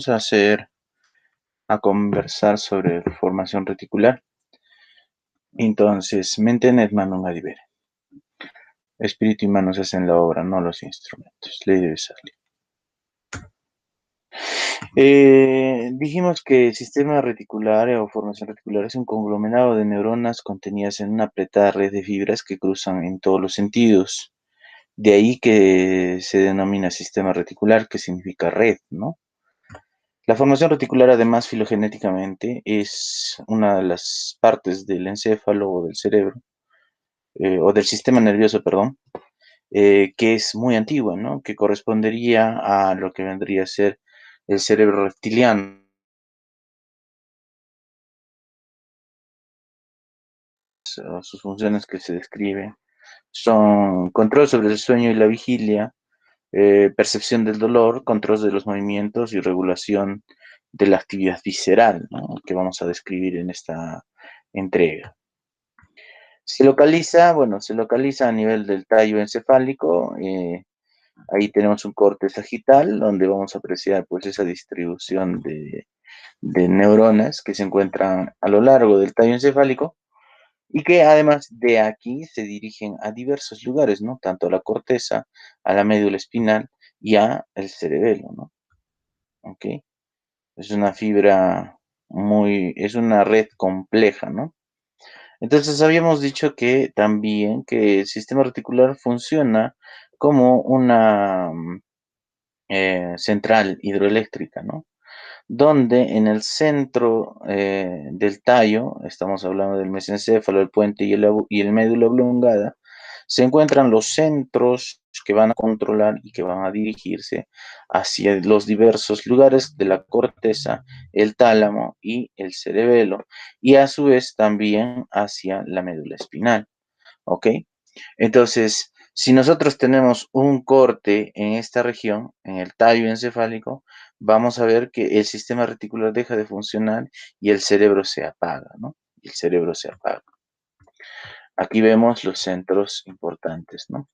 vamos a conversar sobre formación reticular. Entonces, mente et manum adivere. Espíritu y manos hacen la obra, no los instrumentos. Ley de Besalí. Dijimos que el sistema reticular o formación reticular es un conglomerado de neuronas contenidas en una apretada red de fibras que cruzan en todos los sentidos. De ahí que se denomina sistema reticular, que significa red, ¿no? La formación reticular, además, filogenéticamente, es una de las partes del encéfalo o del cerebro, o del sistema nervioso, perdón, que es muy antigua, ¿no? Que correspondería a lo que vendría a ser el cerebro reptiliano. Sus funciones que se describen son control sobre el sueño y la vigilia, percepción del dolor, control de los movimientos y regulación de la actividad visceral, ¿no? Que vamos a describir en esta entrega. Se localiza a nivel del tallo encefálico. Ahí tenemos un corte sagital donde vamos a apreciar pues esa distribución de neuronas que se encuentran a lo largo del tallo encefálico y que además de aquí se dirigen a diversos lugares, ¿no? Tanto a la corteza, a la médula espinal y a el cerebelo, ¿no? ¿Ok? Es una fibra es una red compleja, ¿no? Entonces habíamos dicho que también que el sistema reticular funciona como una central hidroeléctrica, ¿no? Donde en el centro del tallo, estamos hablando del mesencéfalo, el puente y el médula oblongada, se encuentran los centros que van a controlar y que van a dirigirse hacia los diversos lugares de la corteza, el tálamo y el cerebelo, y a su vez también hacia la médula espinal, ¿ok? Entonces, si nosotros tenemos un corte en esta región, en el tallo encefálico, vamos a ver que el sistema reticular deja de funcionar y el cerebro se apaga, ¿no? Y el cerebro se apaga. Aquí vemos los centros importantes, ¿no?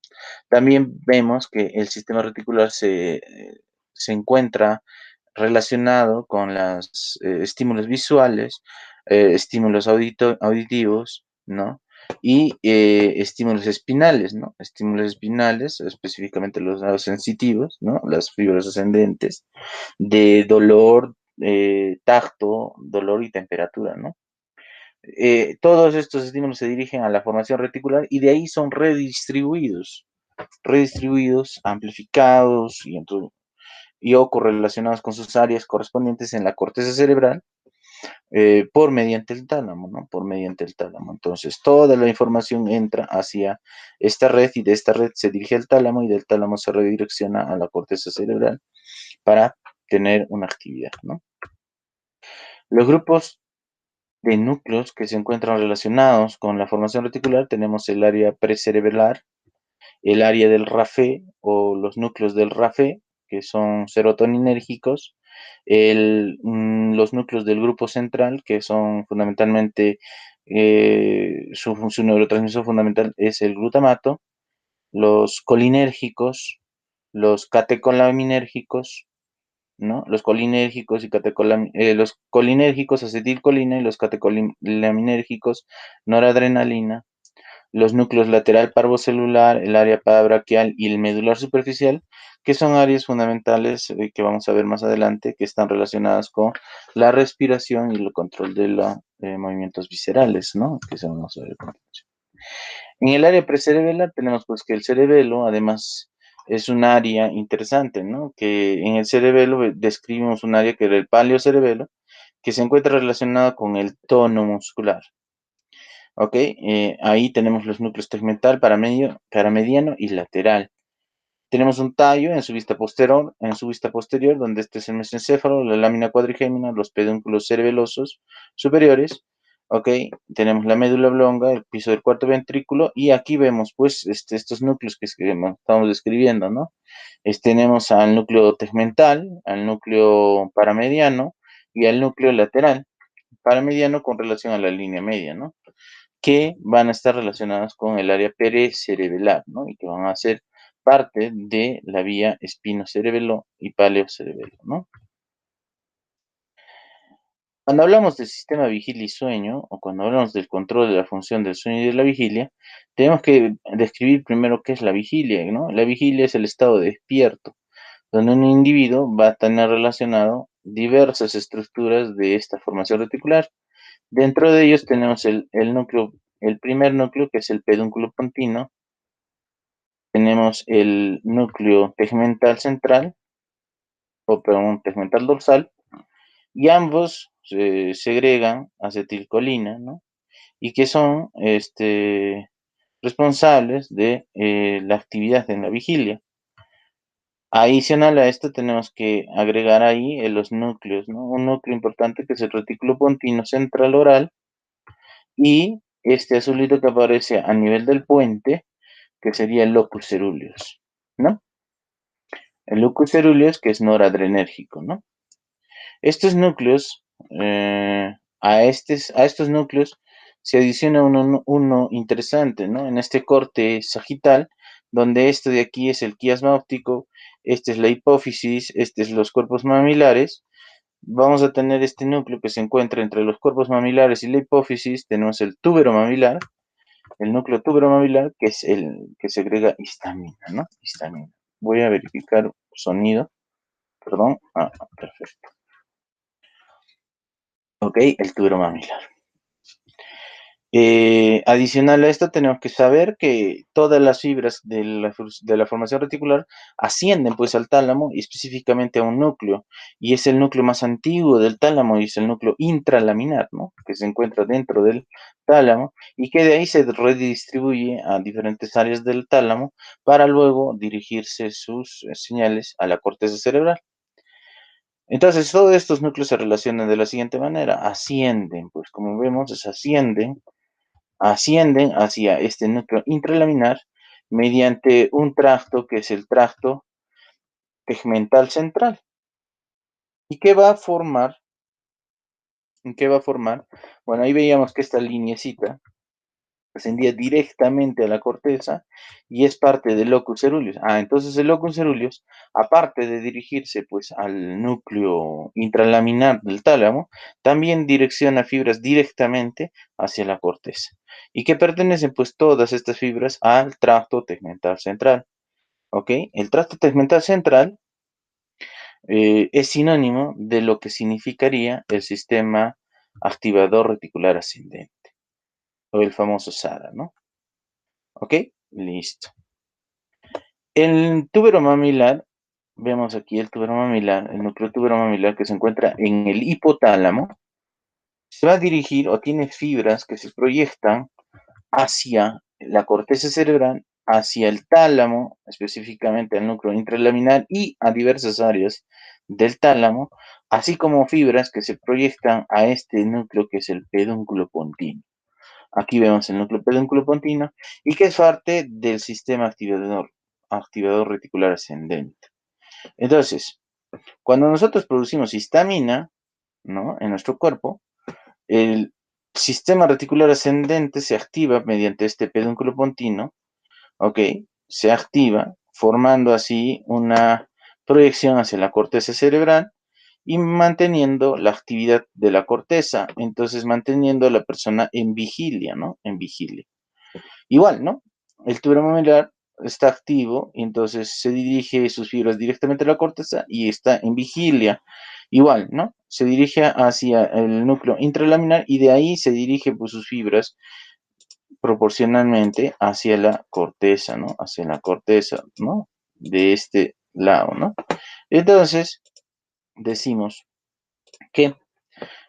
También vemos que el sistema reticular se encuentra relacionado con los estímulos visuales, estímulos auditivos, ¿no? Y estímulos espinales, ¿no? Estímulos espinales, específicamente los lados sensitivos, ¿no? Las fibras ascendentes, de dolor, tacto, dolor y temperatura, ¿no? Todos estos estímulos se dirigen a la formación reticular y de ahí son redistribuidos, amplificados y o correlacionados con sus áreas correspondientes en la corteza cerebral por mediante el tálamo, ¿no? Por mediante el tálamo. Entonces, toda la información entra hacia esta red y de esta red se dirige al tálamo y del tálamo se redirecciona a la corteza cerebral para tener una actividad, ¿no? Los grupos de núcleos que se encuentran relacionados con la formación reticular tenemos el área precerebral, el área del RAFE o los núcleos del RAFE, que son serotoninérgicos, los núcleos del grupo central, que son fundamentalmente, su neurotransmisor fundamental es el glutamato, los colinérgicos, los catecolaminérgicos, ¿no? Los colinérgicos los colinérgicos, acetilcolina, y los catecolaminérgicos, noradrenalina, los núcleos lateral parvocelular, el área parabraquial y el medular superficial, que son áreas fundamentales que vamos a ver más adelante, que están relacionadas con la respiración y el control de los movimientos viscerales, ¿no? Que se vamos a ver a continuación. En el área precerebral tenemos pues que el cerebelo, además, es un área interesante, ¿no? Que en el cerebelo describimos un área que era el paleocerebelo, que se encuentra relacionado con el tono muscular. ¿Ok? Ahí tenemos los núcleos tegmental, paramediano y lateral. Tenemos un tallo en su vista posterior, donde este es el mesencéfalo, la lámina cuadrigémina, los pedúnculos cerebelosos superiores. ¿Ok? Tenemos la médula oblonga, el piso del cuarto ventrículo, y aquí vemos, pues, estos núcleos que estamos describiendo, ¿no? Tenemos al núcleo tegmental, al núcleo paramediano y al núcleo lateral. Paramediano con relación a la línea media, ¿no? Que van a estar relacionadas con el área perecerebelar, ¿no? Y que van a ser parte de la vía espinocerebelo y paleocerebelo, ¿no? Cuando hablamos del sistema vigilia y sueño, o cuando hablamos del control de la función del sueño y de la vigilia, tenemos que describir primero qué es la vigilia, ¿no? La vigilia es el estado de despierto, donde un individuo va a tener relacionado diversas estructuras de esta formación reticular. Dentro de ellos tenemos el núcleo, el primer núcleo, que es el pedúnculo pontino, tenemos el núcleo tegmental central, o perdón, tegmental dorsal, y ambos se segregan acetilcolina, ¿no? Y que son responsables de la actividad en la vigilia. Adicional a esto tenemos que agregar ahí los núcleos, ¿no? Un núcleo importante que es el retículo pontino central oral y este azulito que aparece a nivel del puente, que sería el locus ceruleus, ¿no? El locus ceruleus que es noradrenérgico, ¿no? Estos núcleos, a estos núcleos se adiciona uno interesante, ¿no? En este corte sagital, donde esto de aquí es el quiasma óptico, este es la hipófisis, este es los cuerpos mamilares. Vamos a tener este núcleo que se encuentra entre los cuerpos mamilares y la hipófisis. Tenemos el túbero mamilar, el núcleo túbero mamilar, que es el que segrega histamina, ¿no? Histamina. Voy a verificar sonido, perdón. Ah, perfecto. Ok, el túbero mamilar. Adicional a esto, tenemos que saber que todas las fibras de la formación reticular ascienden pues al tálamo y específicamente a un núcleo, y es el núcleo más antiguo del tálamo y es el núcleo intralaminar, ¿no? Que se encuentra dentro del tálamo y que de ahí se redistribuye a diferentes áreas del tálamo para luego dirigirse sus señales a la corteza cerebral. Entonces, todos estos núcleos se relacionan de la siguiente manera: ascienden, pues como vemos, ascienden hacia este núcleo intralaminar mediante un tracto que es el tracto tegmental central. ¿Y qué va a formar? ¿Qué va a formar? Bueno, ahí veíamos que esta lineecita ascendía directamente a la corteza y es parte del locus ceruleus. Entonces el locus ceruleus, aparte de dirigirse pues al núcleo intralaminar del tálamo, también direcciona fibras directamente hacia la corteza. Y que pertenecen pues todas estas fibras al tracto tegmental central. ¿Ok? El tracto tegmental central es sinónimo de lo que significaría el sistema activador reticular ascendente, o el famoso SARA, ¿no? ¿Ok? Listo. El túbero mamilar, vemos aquí el túbero mamilar, el núcleo túbero mamilar que se encuentra en el hipotálamo, se va a dirigir o tiene fibras que se proyectan hacia la corteza cerebral, hacia el tálamo, específicamente al núcleo intralaminar y a diversas áreas del tálamo, así como fibras que se proyectan a este núcleo que es el pedúnculo pontino. Aquí vemos el núcleo pedúnculo pontino y que es parte del sistema activador reticular ascendente. Entonces, cuando nosotros producimos histamina, ¿no? En nuestro cuerpo, el sistema reticular ascendente se activa mediante este pedúnculo pontino, ¿ok? Se activa formando así una proyección hacia la corteza cerebral y manteniendo la actividad de la corteza, entonces manteniendo a la persona en vigilia, ¿no? En vigilia. Igual, ¿no? El túnel mamilar está activo y entonces se dirige sus fibras directamente a la corteza y está en vigilia. Igual, ¿no? Se dirige hacia el núcleo intralaminar y de ahí se dirige pues, sus fibras proporcionalmente hacia la corteza, ¿no? Hacia la corteza, ¿no? De este lado, ¿no? Entonces, decimos que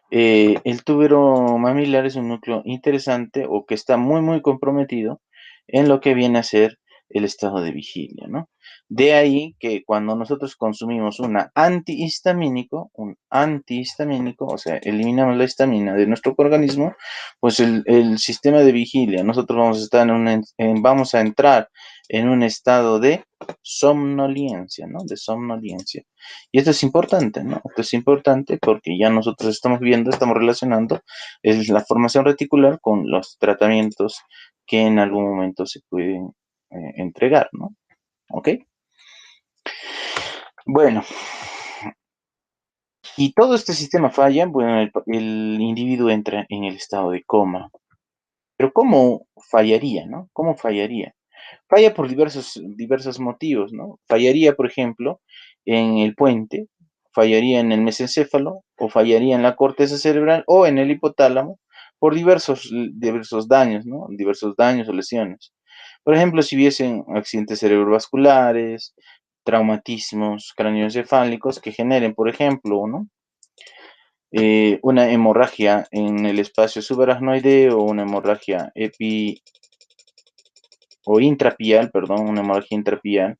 el túbero mamilar es un núcleo interesante o que está muy comprometido en lo que viene a ser el estado de vigilia, ¿no? De ahí que cuando nosotros consumimos un antihistamínico, o sea, eliminamos la histamina de nuestro organismo, pues el sistema de vigilia, nosotros vamos a estar vamos a entrar en un estado de somnolencia, ¿no? De somnolencia. Y esto es importante, ¿no? Esto es importante porque ya nosotros estamos viendo, estamos relacionando la formación reticular con los tratamientos que en algún momento se pueden entregar, ¿no? ¿Ok? Bueno, Y todo este sistema falla, bueno, el individuo entra en el estado de coma. Pero ¿cómo fallaría, no? ¿Cómo fallaría? Falla por diversos motivos, ¿no? Fallaría, por ejemplo, en el puente, fallaría en el mesencéfalo, o fallaría en la corteza cerebral o en el hipotálamo por diversos daños, ¿no? Diversos daños o lesiones. Por ejemplo, si hubiesen accidentes cerebrovasculares, traumatismos cráneoencefálicos que generen, por ejemplo, ¿no? Una hemorragia en el espacio subaracnoideo o una hemorragia o intrapial, perdón, una hemorragia intrapial,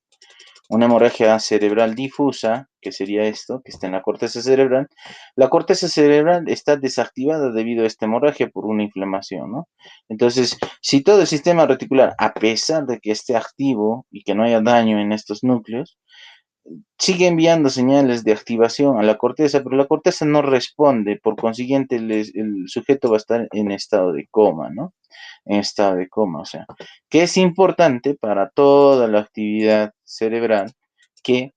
una hemorragia cerebral difusa, que sería esto, que está en la corteza cerebral. La corteza cerebral está desactivada debido a esta hemorragia por una inflamación, ¿no? Entonces, si todo el sistema reticular, a pesar de que esté activo y que no haya daño en estos núcleos, sigue enviando señales de activación a la corteza, pero la corteza no responde, por consiguiente el sujeto va a estar en estado de coma, ¿no? En estado de coma, o sea, que es importante para toda la actividad cerebral que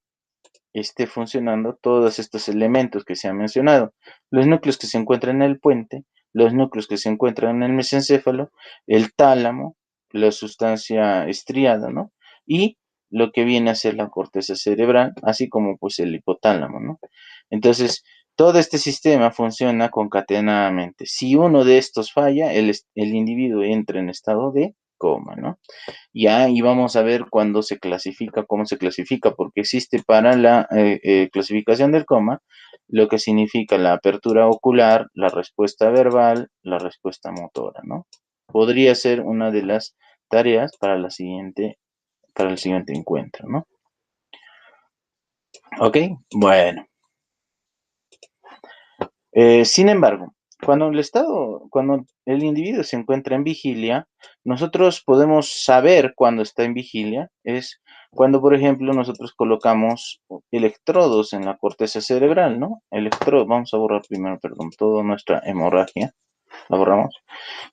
esté funcionando todos estos elementos que se han mencionado. Los núcleos que se encuentran en el puente, los núcleos que se encuentran en el mesencéfalo, el tálamo, la sustancia estriada, ¿no? Y lo que viene a ser la corteza cerebral, así como pues el hipotálamo, ¿no? Entonces, todo este sistema funciona concatenadamente. Si uno de estos falla, el individuo entra en estado de coma, ¿no? Ya, y vamos a ver cuándo se clasifica, cómo se clasifica, porque existe para la clasificación del coma lo que significa la apertura ocular, la respuesta verbal, la respuesta motora, ¿no? Podría ser una de las tareas para el siguiente encuentro, ¿no? Ok, bueno. Sin embargo, cuando el individuo se encuentra en vigilia, nosotros podemos saber cuando está en vigilia, es cuando, por ejemplo, nosotros colocamos electrodos en la corteza cerebral, ¿no? Vamos a borrar primero, perdón, toda nuestra hemorragia, la borramos.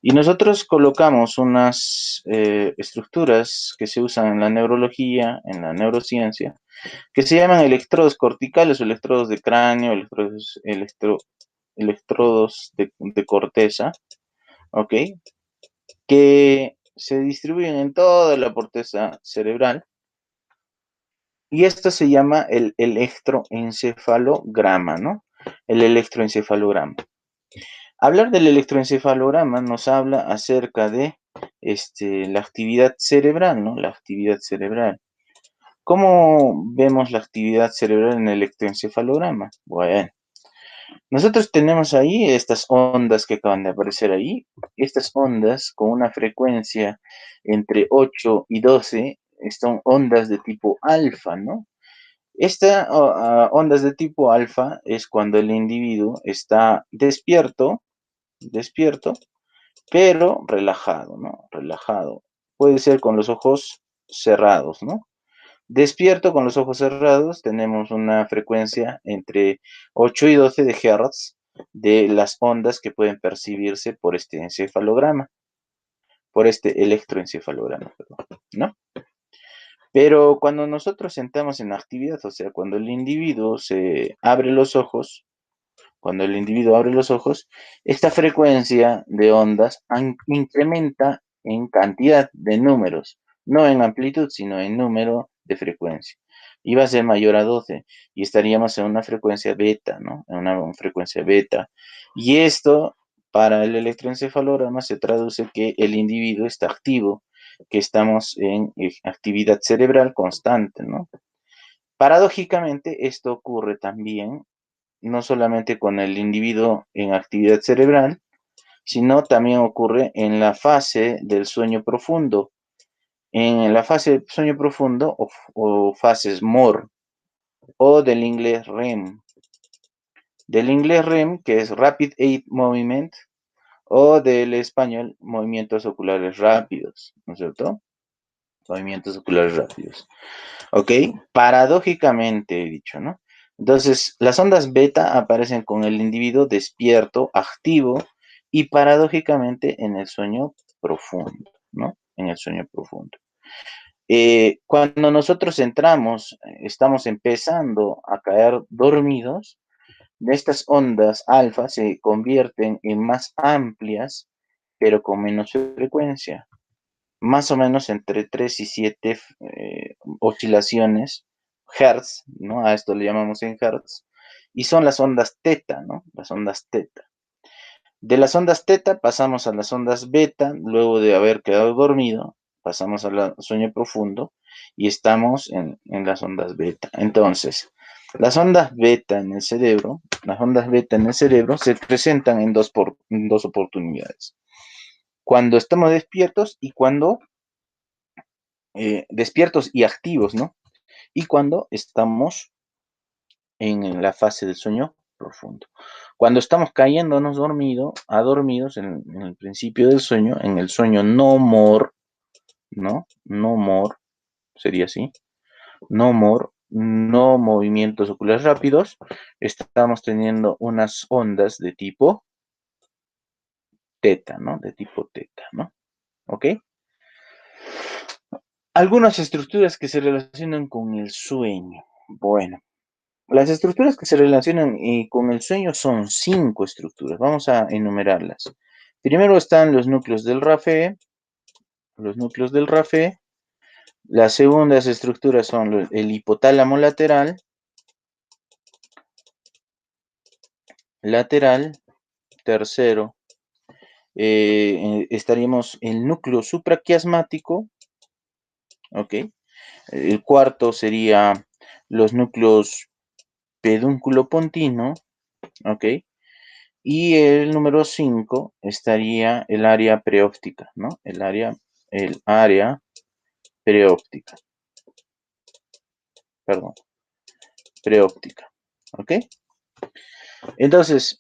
Y nosotros colocamos unas estructuras que se usan en la neurología, en la neurociencia, que se llaman electrodos corticales o electrodos de cráneo, electrodos de corteza, ¿ok? Que se distribuyen en toda la corteza cerebral y esto se llama el electroencefalograma, ¿no? El electroencefalograma. Hablar del electroencefalograma nos habla acerca de la actividad cerebral, ¿no? La actividad cerebral. ¿Cómo vemos la actividad cerebral en el electroencefalograma? Bueno, nosotros tenemos ahí estas ondas que acaban de aparecer ahí, estas ondas con una frecuencia entre 8 y 12, son ondas de tipo alfa, ¿no? Estas ondas de tipo alfa es cuando el individuo está despierto, pero relajado, ¿no? Relajado. Puede ser con los ojos cerrados, ¿no? Despierto con los ojos cerrados, tenemos una frecuencia entre 8 y 12 de Hz de las ondas que pueden percibirse por este encefalograma, por este electroencefalograma, perdón, ¿no? Pero cuando nosotros entramos en actividad, o sea, cuando el individuo se abre los ojos, cuando el individuo abre los ojos, esta frecuencia de ondas incrementa en cantidad de números, no en amplitud, sino en número de frecuencia. Y va a ser mayor a 12 y estaríamos en una frecuencia beta, ¿no? En una frecuencia beta. Y esto, para el electroencefalograma, se traduce que el individuo está activo, que estamos en actividad cerebral constante, ¿no? Paradójicamente, esto ocurre también no solamente con el individuo en actividad cerebral, sino también ocurre en la fase del sueño profundo. En la fase del sueño profundo o fases MOR o del inglés REM. Del inglés REM, que es Rapid Eye Movement, o del español movimientos oculares rápidos, ¿no es cierto? Movimientos oculares rápidos. ¿Ok? Paradójicamente he dicho, ¿no? Entonces, las ondas beta aparecen con el individuo despierto, activo y paradójicamente en el sueño profundo, ¿no? En el sueño profundo. Cuando nosotros entramos, estamos empezando a caer dormidos, Estas ondas alfa se convierten en más amplias, pero con menos frecuencia, más o menos entre 3 y 7 oscilaciones, hertz, ¿no? A esto le llamamos en hertz, y son las ondas teta, ¿no? Las ondas teta. De las ondas teta pasamos a las ondas beta, luego de haber quedado dormido, pasamos al sueño profundo y estamos en las ondas beta. Entonces, las ondas beta en el cerebro, las ondas beta en el cerebro se presentan en dos oportunidades. Cuando estamos despiertos y cuando despiertos y activos, ¿no? Y cuando estamos en la fase del sueño profundo. Cuando estamos cayéndonos dormidos en el principio del sueño, en el sueño no more, ¿no? No more, sería así. No more, no movimientos oculares rápidos. Estamos teniendo unas ondas de tipo teta, ¿no? De tipo teta, ¿no? ¿Ok? Algunas estructuras que se relacionan con el sueño. Bueno, las estructuras que se relacionan con el sueño son 5 estructuras. Vamos a enumerarlas. Primero están los núcleos del RAFE. Los núcleos del RAFE. Las segundas estructuras son el hipotálamo lateral. Tercero, estaríamos el núcleo supraquiasmático. ¿Ok? El cuarto sería los núcleos pedúnculo pontino. ¿Ok? Y el número 5 estaría el área preóptica, ¿no? El área preóptica, perdón, preóptica, ¿ok? Entonces,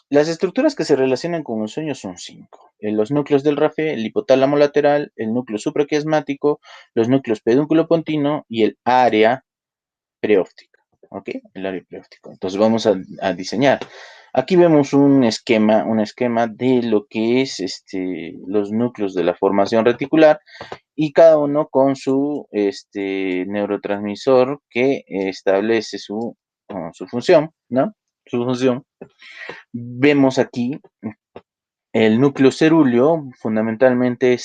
las estructuras que se relacionan con el sueño son 5. Los núcleos del RAFE, el hipotálamo lateral, el núcleo supraquiasmático, los núcleos pedúnculo pontino y el área preóptica, ¿ok? El área preóptica. Entonces vamos a diseñar. Aquí vemos un esquema de lo que es los núcleos de la formación reticular y cada uno con su neurotransmisor que establece su función, ¿no? Su función. Vemos aquí el núcleo cerúleo, fundamentalmente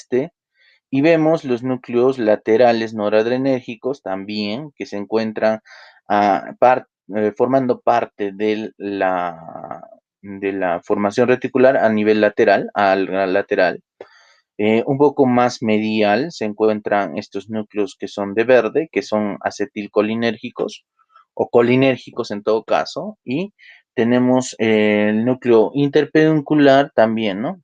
y vemos los núcleos laterales noradrenérgicos también, que se encuentran formando parte de la formación reticular a nivel lateral, al lateral. Un poco más medial se encuentran estos núcleos que son de verde, que son acetilcolinérgicos o colinérgicos en todo caso, y tenemos el núcleo interpeduncular también, ¿no?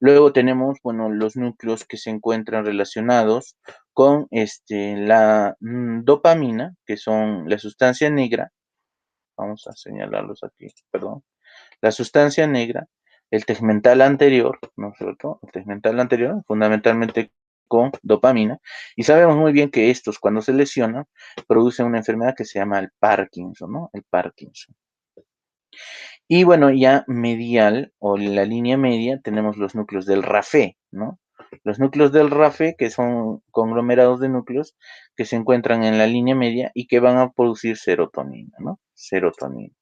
Luego tenemos, bueno, los núcleos que se encuentran relacionados con la dopamina, que son la sustancia negra. Vamos a señalarlos aquí, perdón. La sustancia negra, el tegmental anterior, ¿no es cierto? El tegmental anterior, fundamentalmente con dopamina. Y sabemos muy bien que estos, cuando se lesionan, producen una enfermedad que se llama el Parkinson, ¿no? El Parkinson. Y bueno, ya medial o en la línea media tenemos los núcleos del RAFE, ¿no? Los núcleos del RAFE, que son conglomerados de núcleos que se encuentran en la línea media y que van a producir serotonina, ¿no? Serotonina.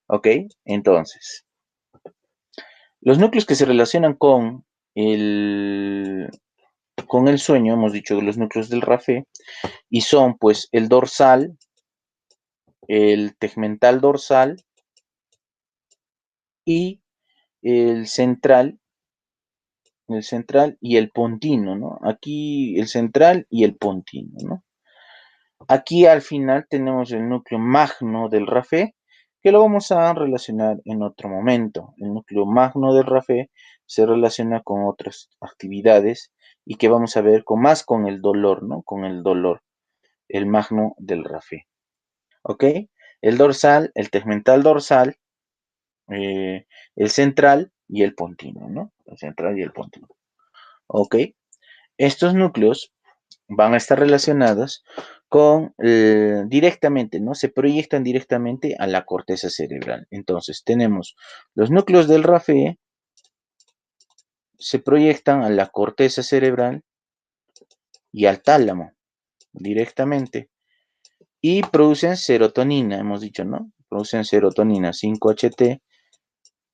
¿Ok? Entonces, los núcleos que se relacionan con el sueño, hemos dicho los núcleos del RAFE, y son pues el dorsal, el tegmental dorsal y el central y el pontino, ¿no? Aquí el central y el pontino, ¿no? Aquí al final tenemos el núcleo magno del RAFE, que lo vamos a relacionar en otro momento. El núcleo magno del RAFE se relaciona con otras actividades y que vamos a ver más con el dolor, ¿no? Con el dolor, el magno del RAFE. ¿Ok? El dorsal, el tegmental dorsal, el central y el pontino, ¿no? El central y el pontino. ¿Ok? Estos núcleos van a estar relacionados con directamente, ¿no? Se proyectan directamente a la corteza cerebral. Entonces, tenemos los núcleos del RAFE, se proyectan a la corteza cerebral y al tálamo directamente y producen serotonina, hemos dicho, ¿no? producen serotonina 5-HT,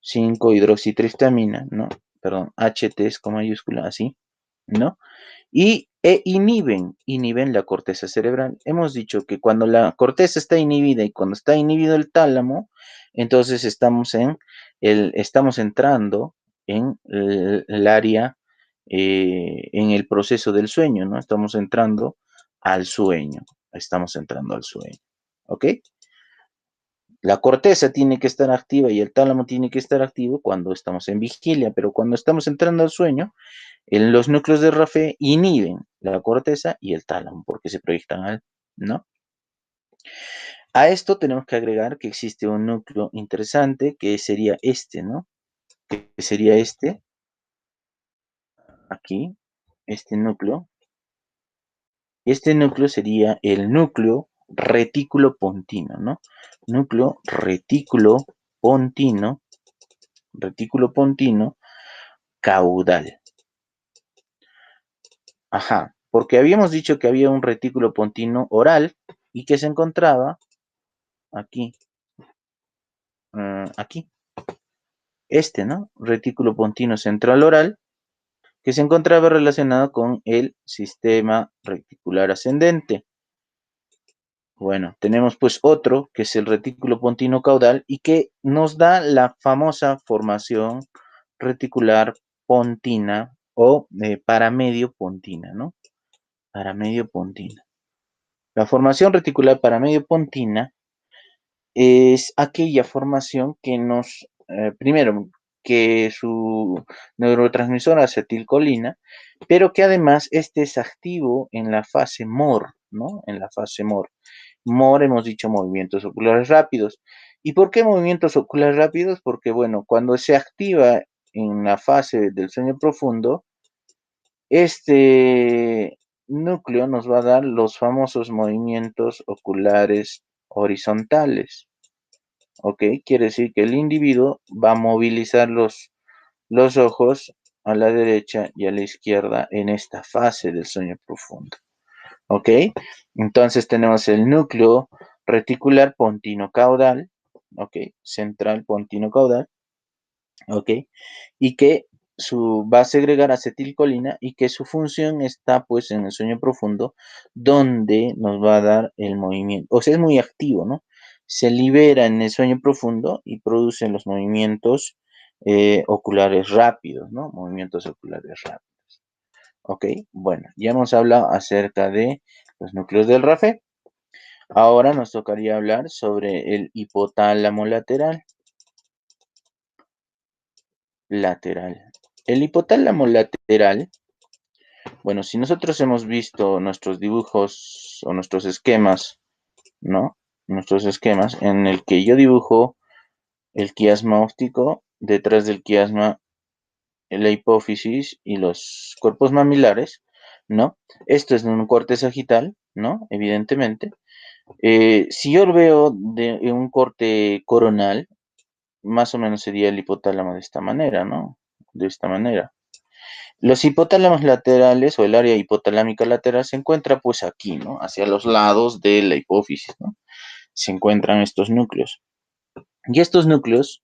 5-hidroxitriptamina, ¿no? Perdón, HT es con mayúscula, así, ¿no? Inhiben la corteza cerebral. Hemos dicho que cuando la corteza está inhibida y cuando está inhibido el tálamo, entonces estamos entrando en el área, en el proceso del sueño, ¿no? Estamos entrando al sueño, ¿ok? La corteza tiene que estar activa y el tálamo tiene que estar activo cuando estamos en vigilia, pero cuando estamos entrando al sueño, los núcleos de Raffet inhiben la corteza y el tálamo porque se proyectan ¿no? A esto tenemos que agregar que existe un núcleo interesante que sería este, ¿no? Que sería este, aquí, este núcleo. Este núcleo sería el núcleo retículo pontino, ¿no? Núcleo retículo pontino caudal. Ajá, porque habíamos dicho que había un retículo pontino oral y que se encontraba aquí, aquí, ¿no? Retículo pontino central oral, que se encontraba relacionado con el sistema reticular ascendente. Bueno, tenemos pues otro, que es el retículo pontino caudal, y que nos da la famosa formación reticular pontina o paramedio pontina, ¿no? Paramedio pontina. La formación reticular paramedio pontina es aquella formación que primero, que su neurotransmisor acetilcolina, pero que además este es activo en la fase MOR, ¿no? En la fase MOR. MOR hemos dicho movimientos oculares rápidos. ¿Y por qué movimientos oculares rápidos? Porque, bueno, cuando se activa en la fase del sueño profundo, este núcleo nos va a dar los famosos movimientos oculares horizontales. ¿Ok? Quiere decir que el individuo va a movilizar los ojos a la derecha y a la izquierda en esta fase del sueño profundo. ¿Ok? Entonces tenemos el núcleo reticular pontino caudal, ¿ok? Central pontino caudal, ¿ok? Y que va a segregar acetilcolina y que su función está pues en el sueño profundo donde nos va a dar el movimiento, o sea, es muy activo, ¿no? Se libera en el sueño profundo y produce los movimientos oculares rápidos, ¿no? Movimientos oculares rápidos. ¿Ok? Bueno, ya hemos hablado acerca de los núcleos del Raffet. Ahora nos tocaría hablar sobre el hipotálamo lateral. El hipotálamo lateral, bueno, si nosotros hemos visto nuestros dibujos o nuestros esquemas, ¿no? Nuestros esquemas en el que yo dibujo el quiasma óptico, detrás del quiasma la hipófisis y los cuerpos mamilares, ¿no? Esto es un corte sagital, ¿no? Evidentemente. Si yo lo veo de un corte coronal, más o menos sería el hipotálamo de esta manera, ¿no? De esta manera. Los hipotálamos laterales o el área hipotalámica lateral se encuentra pues aquí, ¿no? Hacia los lados de la hipófisis, ¿no? Se encuentran estos núcleos. Y estos núcleos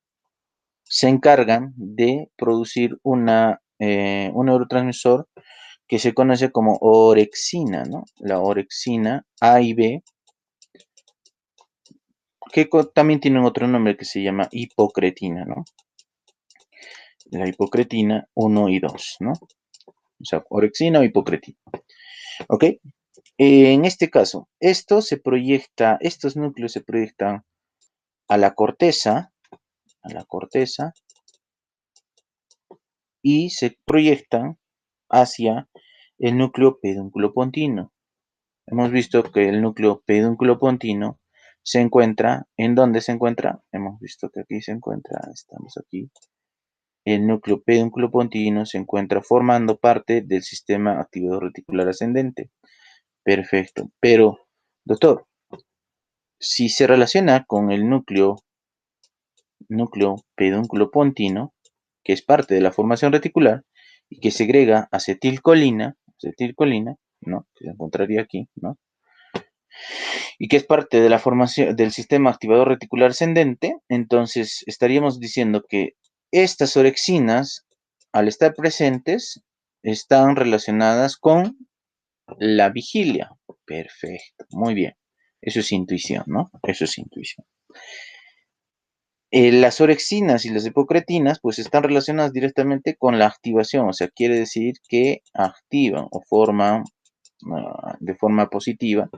se encargan de producir un neurotransmisor que se conoce como orexina, ¿no? La orexina A y B, que también tienen otro nombre que se llama hipocretina, ¿no? La hipocretina 1 y 2, ¿no? O sea, orexina o hipocretina. ¿Ok? En este caso, estos núcleos se proyectan a la corteza y se proyectan hacia el núcleo pedúnculo-pontino. Hemos visto que el núcleo pedúnculo-pontino se encuentra, ¿en dónde se encuentra? Hemos visto que aquí se encuentra, estamos aquí. El núcleo pedúnculo-pontino se encuentra formando parte del sistema activador reticular ascendente. Perfecto. Pero, doctor, si se relaciona con el núcleo pedúnculo-pontino, que es parte de la formación reticular y que segrega acetilcolina, ¿no? Que se encontraría aquí, ¿no? y que es parte de la formación del sistema activador reticular ascendente, entonces estaríamos diciendo que estas orexinas, al estar presentes, están relacionadas con la vigilia. Perfecto, muy bien. Eso es intuición, ¿no? Eso es intuición. Las orexinas y las hipocretinas pues están relacionadas directamente con la activación, o sea, quiere decir que activan o forman de forma positiva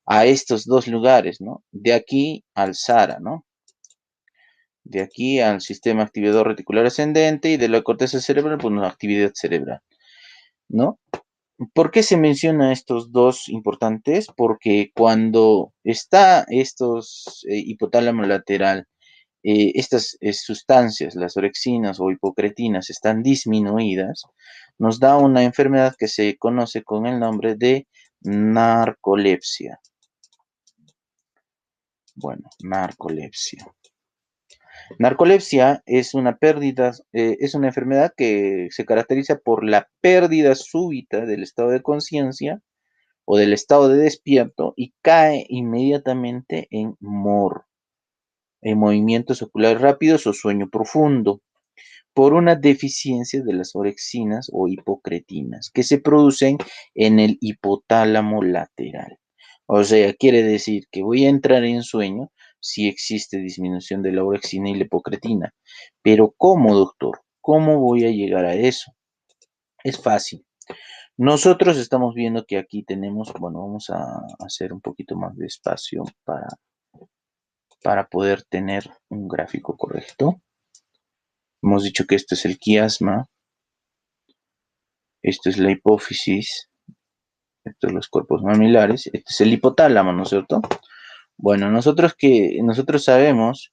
a estos dos lugares, ¿no? De aquí al SARA, ¿no? De aquí al sistema activador reticular ascendente y de la corteza cerebral, pues una actividad cerebral, ¿no? ¿Por qué se menciona estos dos importantes? Porque cuando está estos hipotálamo lateral, estas sustancias, las orexinas o hipocretinas, están disminuidas, nos da una enfermedad que se conoce con el nombre de narcolepsia. Bueno, narcolepsia. Narcolepsia es una pérdida, es una enfermedad que se caracteriza por la pérdida súbita del estado de conciencia o del estado de despierto y cae inmediatamente en MOR, en movimientos oculares rápidos o sueño profundo, por una deficiencia de las orexinas o hipocretinas que se producen en el hipotálamo lateral. O sea, quiere decir que voy a entrar en sueño si existe disminución de la orexina y la hipocretina. Pero ¿cómo, doctor? ¿Cómo voy a llegar a eso? Es fácil. Nosotros estamos viendo que aquí tenemos, bueno, vamos a hacer un poquito más de espacio para poder tener un gráfico correcto. Hemos dicho que esto es el quiasma, esto es la hipófisis, esto es los cuerpos mamilares, este es el hipotálamo, ¿no es cierto? Bueno, nosotros sabemos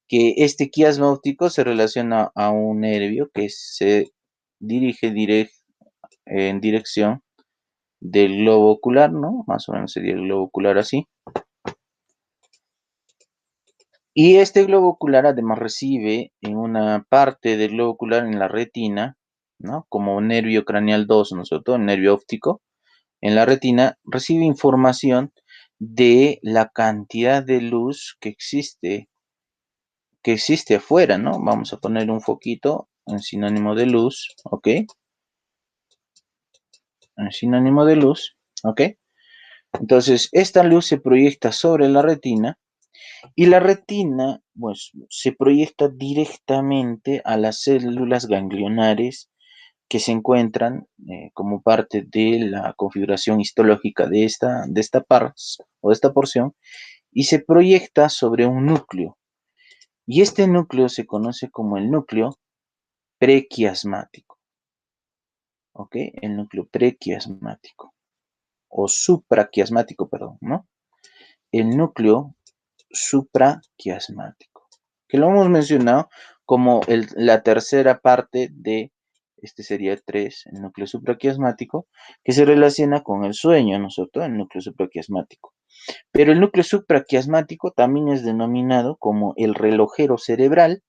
que este quiasma óptico se relaciona a un nervio que se dirige en dirección del globo ocular, ¿no? Más o menos sería el globo ocular así. Y este globo ocular además recibe en una parte del globo ocular en la retina, ¿no? Como nervio craneal 2, ¿no es cierto? El nervio óptico en la retina recibe información de la cantidad de luz que existe afuera, ¿no? Vamos a poner un foquito en sinónimo de luz, ¿ok? En sinónimo de luz, ¿ok? Entonces, esta luz se proyecta sobre la retina y la retina, pues, se proyecta directamente a las células ganglionares que se encuentran como parte de la configuración histológica de esta parte o de esta porción y se proyecta sobre un núcleo. Y este núcleo se conoce como el núcleo prequiasmático, ¿ok? El núcleo prequiasmático o supraquiasmático, perdón, ¿no? El núcleo supraquiasmático, que lo hemos mencionado como la tercera parte de, este sería 3, el núcleo supraquiasmático, que se relaciona con el sueño, nosotros, el núcleo supraquiasmático. Pero el núcleo supraquiasmático también es denominado como el relojero cerebral.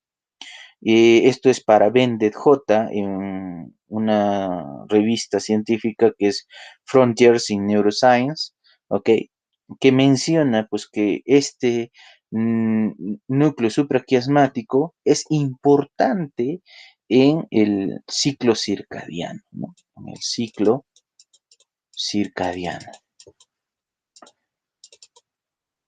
Esto es para Bendet J. en una revista científica que es Frontiers in Neuroscience, ¿ok? Que menciona pues que este núcleo supraquiasmático es importante en el ciclo circadiano, ¿no? En el ciclo circadiano.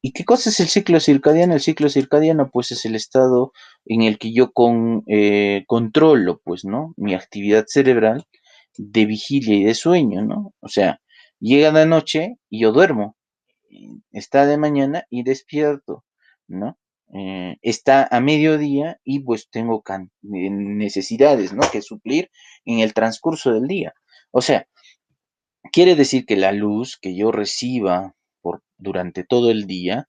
¿Y qué cosa es el ciclo circadiano? El ciclo circadiano, pues, es el estado en el que yo controlo, pues, ¿no? Mi actividad cerebral de vigilia y de sueño, ¿no? O sea, llega la noche y yo duermo, está de mañana y despierto, ¿no? Está a mediodía y pues tengo necesidades, ¿no? Que suplir en el transcurso del día. O sea, quiere decir que la luz que yo reciba durante todo el día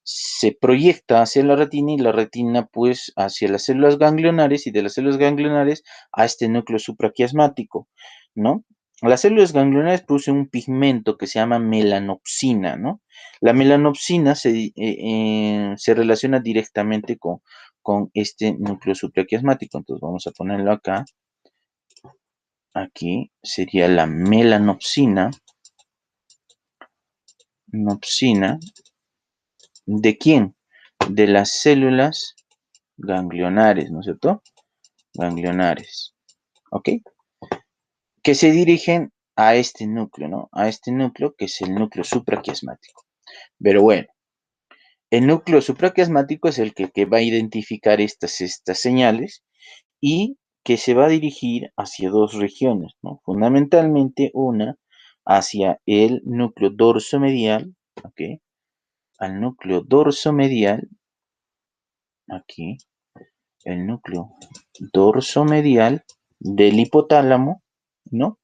se proyecta hacia la retina y la retina pues hacia las células ganglionares y de las células ganglionares a este núcleo supraquiasmático, ¿no? Las células ganglionares producen un pigmento que se llama melanopsina, ¿no? La melanopsina se relaciona directamente con este núcleo supraquiasmático. Entonces vamos a ponerlo acá. Aquí sería la melanopsina. Sinapsina. ¿De quién? De las células ganglionares, ¿no es cierto? Ganglionares, ¿ok? Que se dirigen a este núcleo, ¿no? A este núcleo que es el núcleo supraquiasmático. Pero bueno, el núcleo supraquiasmático es el que va a identificar estas señales y que se va a dirigir hacia dos regiones, ¿no? Fundamentalmente una hacia el núcleo dorsomedial, ¿ok? Al núcleo dorsomedial, aquí, el núcleo dorsomedial del hipotálamo, ¿no?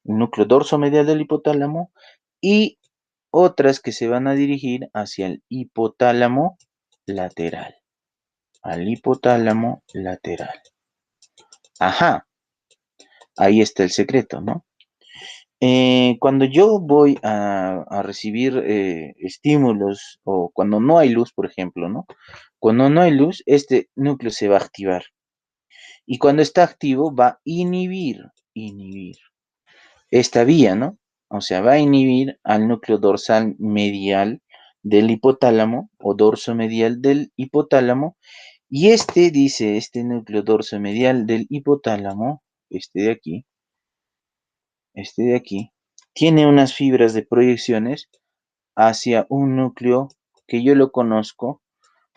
El núcleo dorsomedial del hipotálamo y otras que se van a dirigir hacia el hipotálamo lateral, al hipotálamo lateral. Ajá, ahí está el secreto, ¿no? Cuando yo voy a recibir estímulos o cuando no hay luz, por ejemplo, ¿no? Cuando no hay luz, este núcleo se va a activar. Y cuando está activo, va a inhibir esta vía, ¿no? O sea, va a inhibir al núcleo dorsal medial del hipotálamo o dorso medial del hipotálamo. Y este núcleo dorso medial del hipotálamo, este de aquí, tiene unas fibras de proyecciones hacia un núcleo que yo lo conozco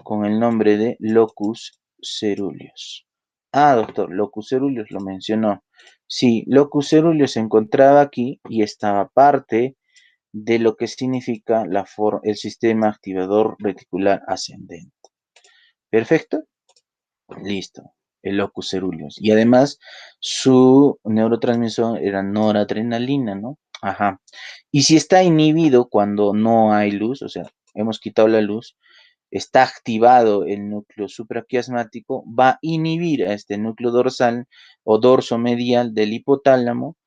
con el nombre de locus ceruleus. Ah, doctor, locus ceruleus lo mencionó. Sí, locus ceruleus se encontraba aquí y estaba parte de lo que significa el sistema activador reticular ascendente. Perfecto, listo. El locus ceruleus. Y además, su neurotransmisor era noradrenalina, ¿no? Ajá. Y si está inhibido cuando no hay luz, o sea, hemos quitado la luz, está activado el núcleo supraquiasmático, va a inhibir a este núcleo dorsal o dorso medial del hipotálamo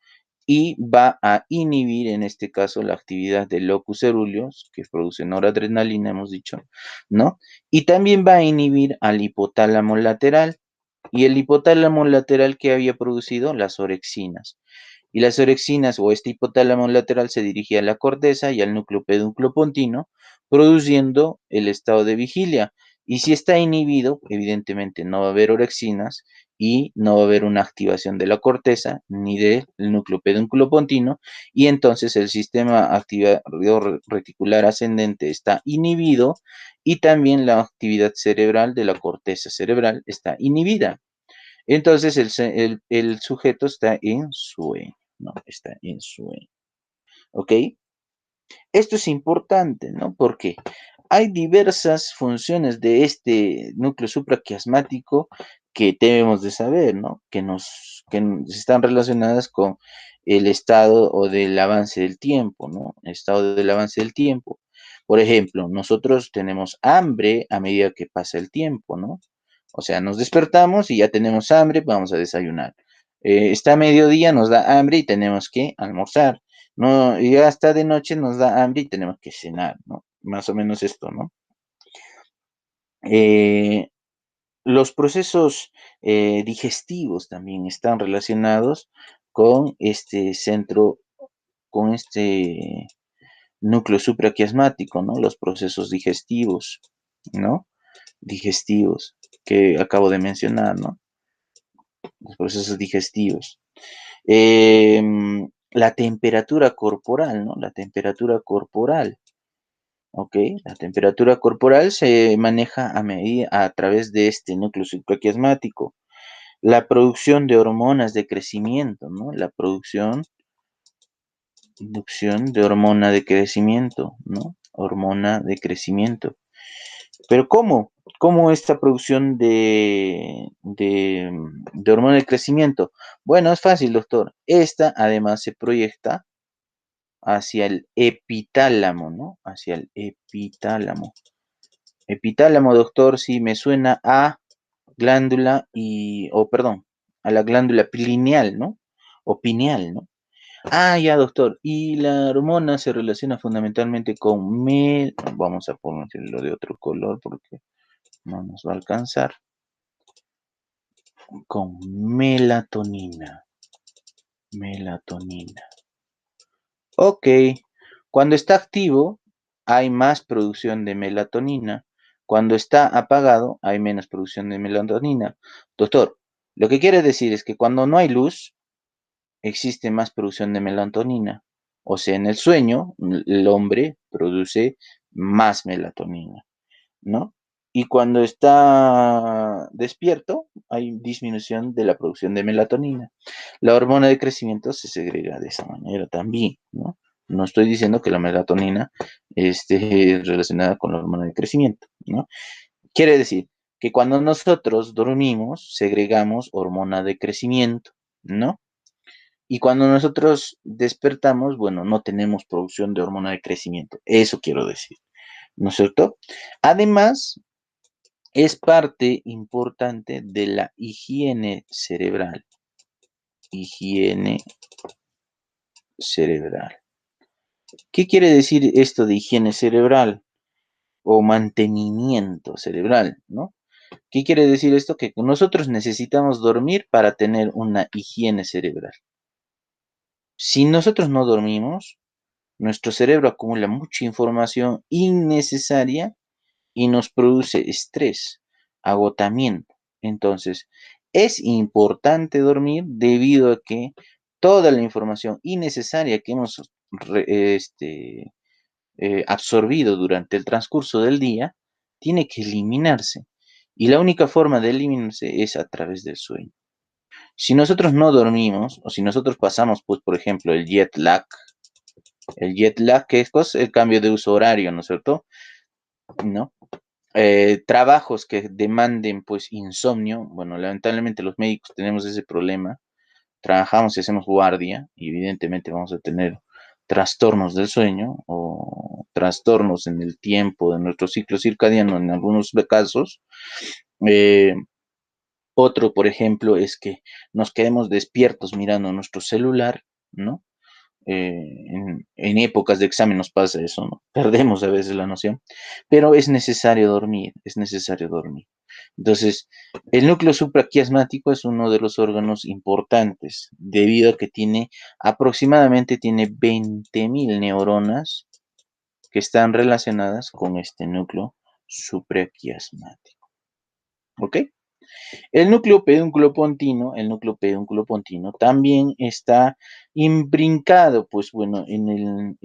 y va a inhibir en este caso la actividad del locus ceruleus, que produce noradrenalina, hemos dicho, ¿no? Y también va a inhibir al hipotálamo lateral. Y el hipotálamo lateral que había producido las orexinas. Y las orexinas o este hipotálamo lateral se dirigía a la corteza y al núcleo pedúnculo-pontino, produciendo el estado de vigilia. Y si está inhibido, evidentemente no va a haber orexinas y no va a haber una activación de la corteza ni del núcleo pedúnculo-pontino, y entonces el sistema activador reticular ascendente está inhibido y también la actividad cerebral de la corteza cerebral está inhibida. Entonces el sujeto está en sueño, ¿no? Está en sueño. ¿Ok? Esto es importante, ¿no? Porque hay diversas funciones de este núcleo supraquiasmático que debemos de saber, ¿no? Están relacionadas con el estado o del avance del tiempo, ¿no? El estado del avance del tiempo. Por ejemplo, nosotros tenemos hambre a medida que pasa el tiempo, ¿no? O sea, nos despertamos y ya tenemos hambre, vamos a desayunar. Está mediodía, nos da hambre y tenemos que almorzar. No, y hasta de noche nos da hambre y tenemos que cenar, ¿no? Más o menos esto, ¿no? Eh, los procesos digestivos también están relacionados con este centro, con este núcleo supraquiasmático, ¿no? Los procesos digestivos, ¿no? Digestivos que acabo de mencionar, ¿no? Los procesos digestivos. La temperatura corporal, ¿no? La temperatura corporal. ¿Ok? La temperatura corporal se maneja a través de este núcleo supraquiasmático. La producción de hormonas de crecimiento, ¿no? La producción de hormona de crecimiento, ¿no? Hormona de crecimiento. Pero ¿cómo? ¿Cómo esta producción de hormona de crecimiento? Bueno, es fácil, doctor. Esta además se proyecta hacia el epitálamo, ¿no? Hacia el epitálamo. Epitálamo, doctor, sí me suena a glándula perdón, a la glándula pineal, ¿no? O pineal, ¿no? Ah, ya, doctor. Y la hormona se relaciona fundamentalmente vamos a ponerlo de otro color porque no nos va a alcanzar. Con melatonina. Melatonina. Ok. Cuando está activo, hay más producción de melatonina. Cuando está apagado, hay menos producción de melatonina. Doctor, lo que quiere decir es que cuando no hay luz, existe más producción de melatonina. O sea, en el sueño, el hombre produce más melatonina, ¿no? Y cuando está despierto, hay disminución de la producción de melatonina. La hormona de crecimiento se segrega de esa manera también, ¿no? No estoy diciendo que la melatonina esté relacionada con la hormona de crecimiento, ¿no? Quiere decir que cuando nosotros dormimos, segregamos hormona de crecimiento, ¿no? Y cuando nosotros despertamos, bueno, no tenemos producción de hormona de crecimiento. Eso quiero decir, ¿no es cierto? Además, es parte importante de la higiene cerebral. Higiene cerebral. ¿Qué quiere decir esto de higiene cerebral o mantenimiento cerebral, ¿no? ¿Qué quiere decir esto? Que nosotros necesitamos dormir para tener una higiene cerebral. Si nosotros no dormimos, nuestro cerebro acumula mucha información innecesaria y nos produce estrés, agotamiento. Entonces, es importante dormir debido a que toda la información innecesaria que hemos absorbido durante el transcurso del día tiene que eliminarse. Y la única forma de eliminarse es a través del sueño. Si nosotros no dormimos, o si nosotros pasamos, pues, por ejemplo, el jet lag, que es pues, el cambio de uso horario, ¿no es cierto? ¿No? Trabajos que demanden, pues, insomnio. Bueno, lamentablemente los médicos tenemos ese problema. Trabajamos y hacemos guardia, y evidentemente vamos a tener trastornos del sueño o trastornos en el tiempo de nuestro ciclo circadiano en algunos casos. Eh, Otro, por ejemplo, es que nos quedemos despiertos mirando nuestro celular, ¿no? En épocas de examen nos pasa eso, ¿no? Perdemos a veces la noción, pero es necesario dormir, es necesario dormir. Entonces, el núcleo supraquiasmático es uno de los órganos importantes, debido a que tiene 20.000 neuronas que están relacionadas con este núcleo supraquiasmático. ¿Ok? El núcleo pedúnculo-pontino también está imbrincado, pues bueno, en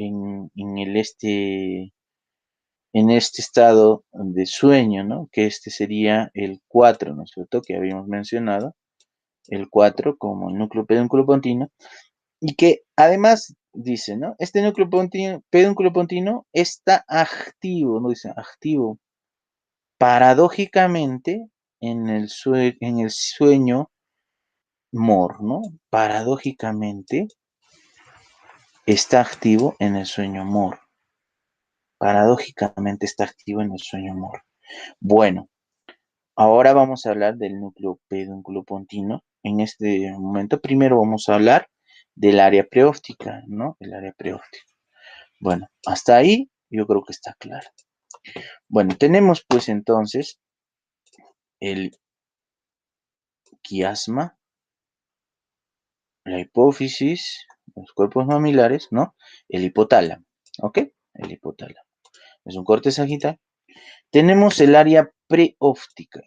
este estado de sueño, ¿no? Que este sería el 4, ¿no es cierto? Que habíamos mencionado, el 4 como el núcleo pedúnculo-pontino, y que además dice, ¿no? Este núcleo pedúnculo-pontino está activo, ¿no? Dice activo, paradójicamente en el sueño MOR, ¿no? Paradójicamente está activo en el sueño MOR. Paradójicamente está activo en el sueño MOR. Bueno, ahora vamos a hablar del núcleo pedúnculo-pontino. En este momento, primero vamos a hablar del área preóptica, ¿no? El área preóptica. Bueno, hasta ahí yo creo que está claro. Bueno, tenemos pues entonces el quiasma, la hipófisis, los cuerpos mamilares, ¿no? El hipotálamo, ¿ok? El hipotálamo. Es un corte sagital. Tenemos el área preóptica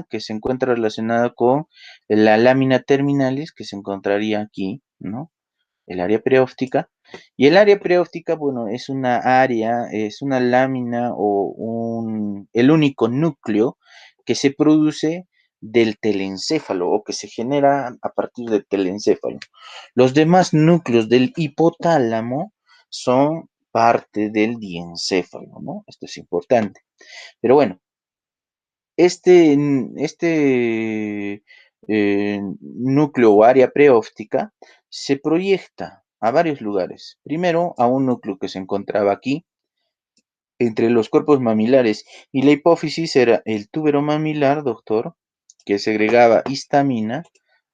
que se encuentra relacionada con la lámina terminalis que se encontraría aquí, ¿no? El área preóptica. Y el área preóptica, bueno, es una área, es una lámina el único núcleo que se produce del telencéfalo o que se genera a partir del telencéfalo. Los demás núcleos del hipotálamo son parte del diencéfalo, ¿no? Esto es importante. Pero bueno, núcleo o área preóptica se proyecta a varios lugares. Primero, a un núcleo que se encontraba aquí, entre los cuerpos mamilares y la hipófisis era el túbero mamilar, doctor, que segregaba histamina.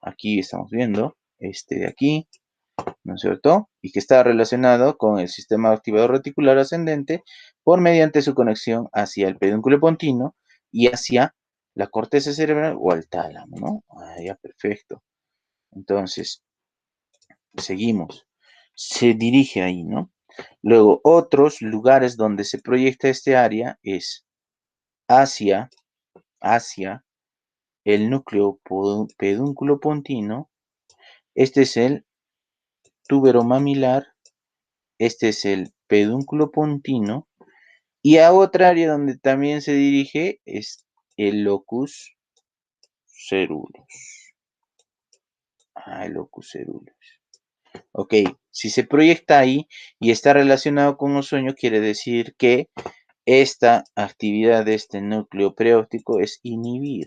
Aquí estamos viendo, este de aquí, ¿no es cierto? Y que está relacionado con el sistema activador reticular ascendente mediante su conexión hacia el pedúnculo pontino y hacia la corteza cerebral o al tálamo, ¿no? Ah, ya, perfecto. Entonces, seguimos. Se dirige ahí, ¿no? Luego, otros lugares donde se proyecta este área es hacia, hacia el núcleo pedúnculo pontino. Este es el túbero mamilar. Este es el pedúnculo pontino. Y a otra área donde también se dirige es el locus cerulus. El locus cerulus. Ok, si se proyecta ahí y está relacionado con un sueño, quiere decir que esta actividad de este núcleo preóptico es inhibir.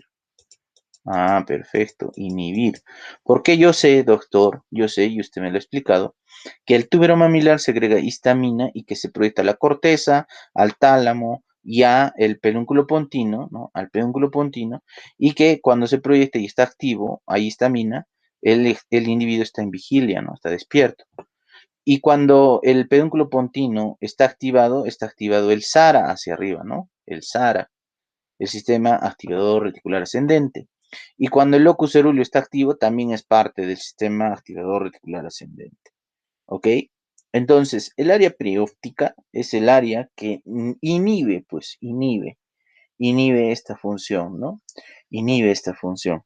Perfecto, inhibir. Porque yo sé, doctor, yo sé, y usted me lo ha explicado, que el túbero mamilar segrega histamina y que se proyecta a la corteza, al tálamo y a el pedúnculo pontino, ¿no? Al pedúnculo pontino, y que cuando se proyecta y está activo, hay histamina, el individuo está en vigilia, ¿no? Está despierto. Y cuando el pedúnculo pontino está activado el SARA hacia arriba, ¿no? El SARA, el sistema activador reticular ascendente. Y cuando el locus cerúleo está activo, también es parte del sistema activador reticular ascendente. ¿Ok? Entonces, el área perióptica es el área que inhibe, pues, inhibe esta función, ¿no? Inhibe esta función.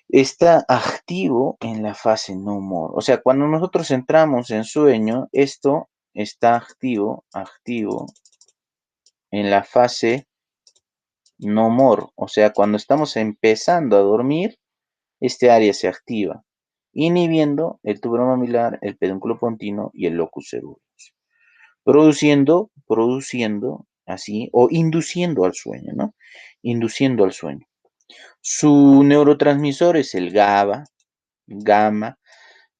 Está activo en la fase no more. O sea, cuando nosotros entramos en sueño, esto está activo en la fase no more. O sea, cuando estamos empezando a dormir, este área se activa, inhibiendo el túbulo mamilar, el pedúnculo pontino y el locus cerúleus, produciendo así, o induciendo al sueño, ¿no? Induciendo al sueño. Su neurotransmisor es el GABA, gamma,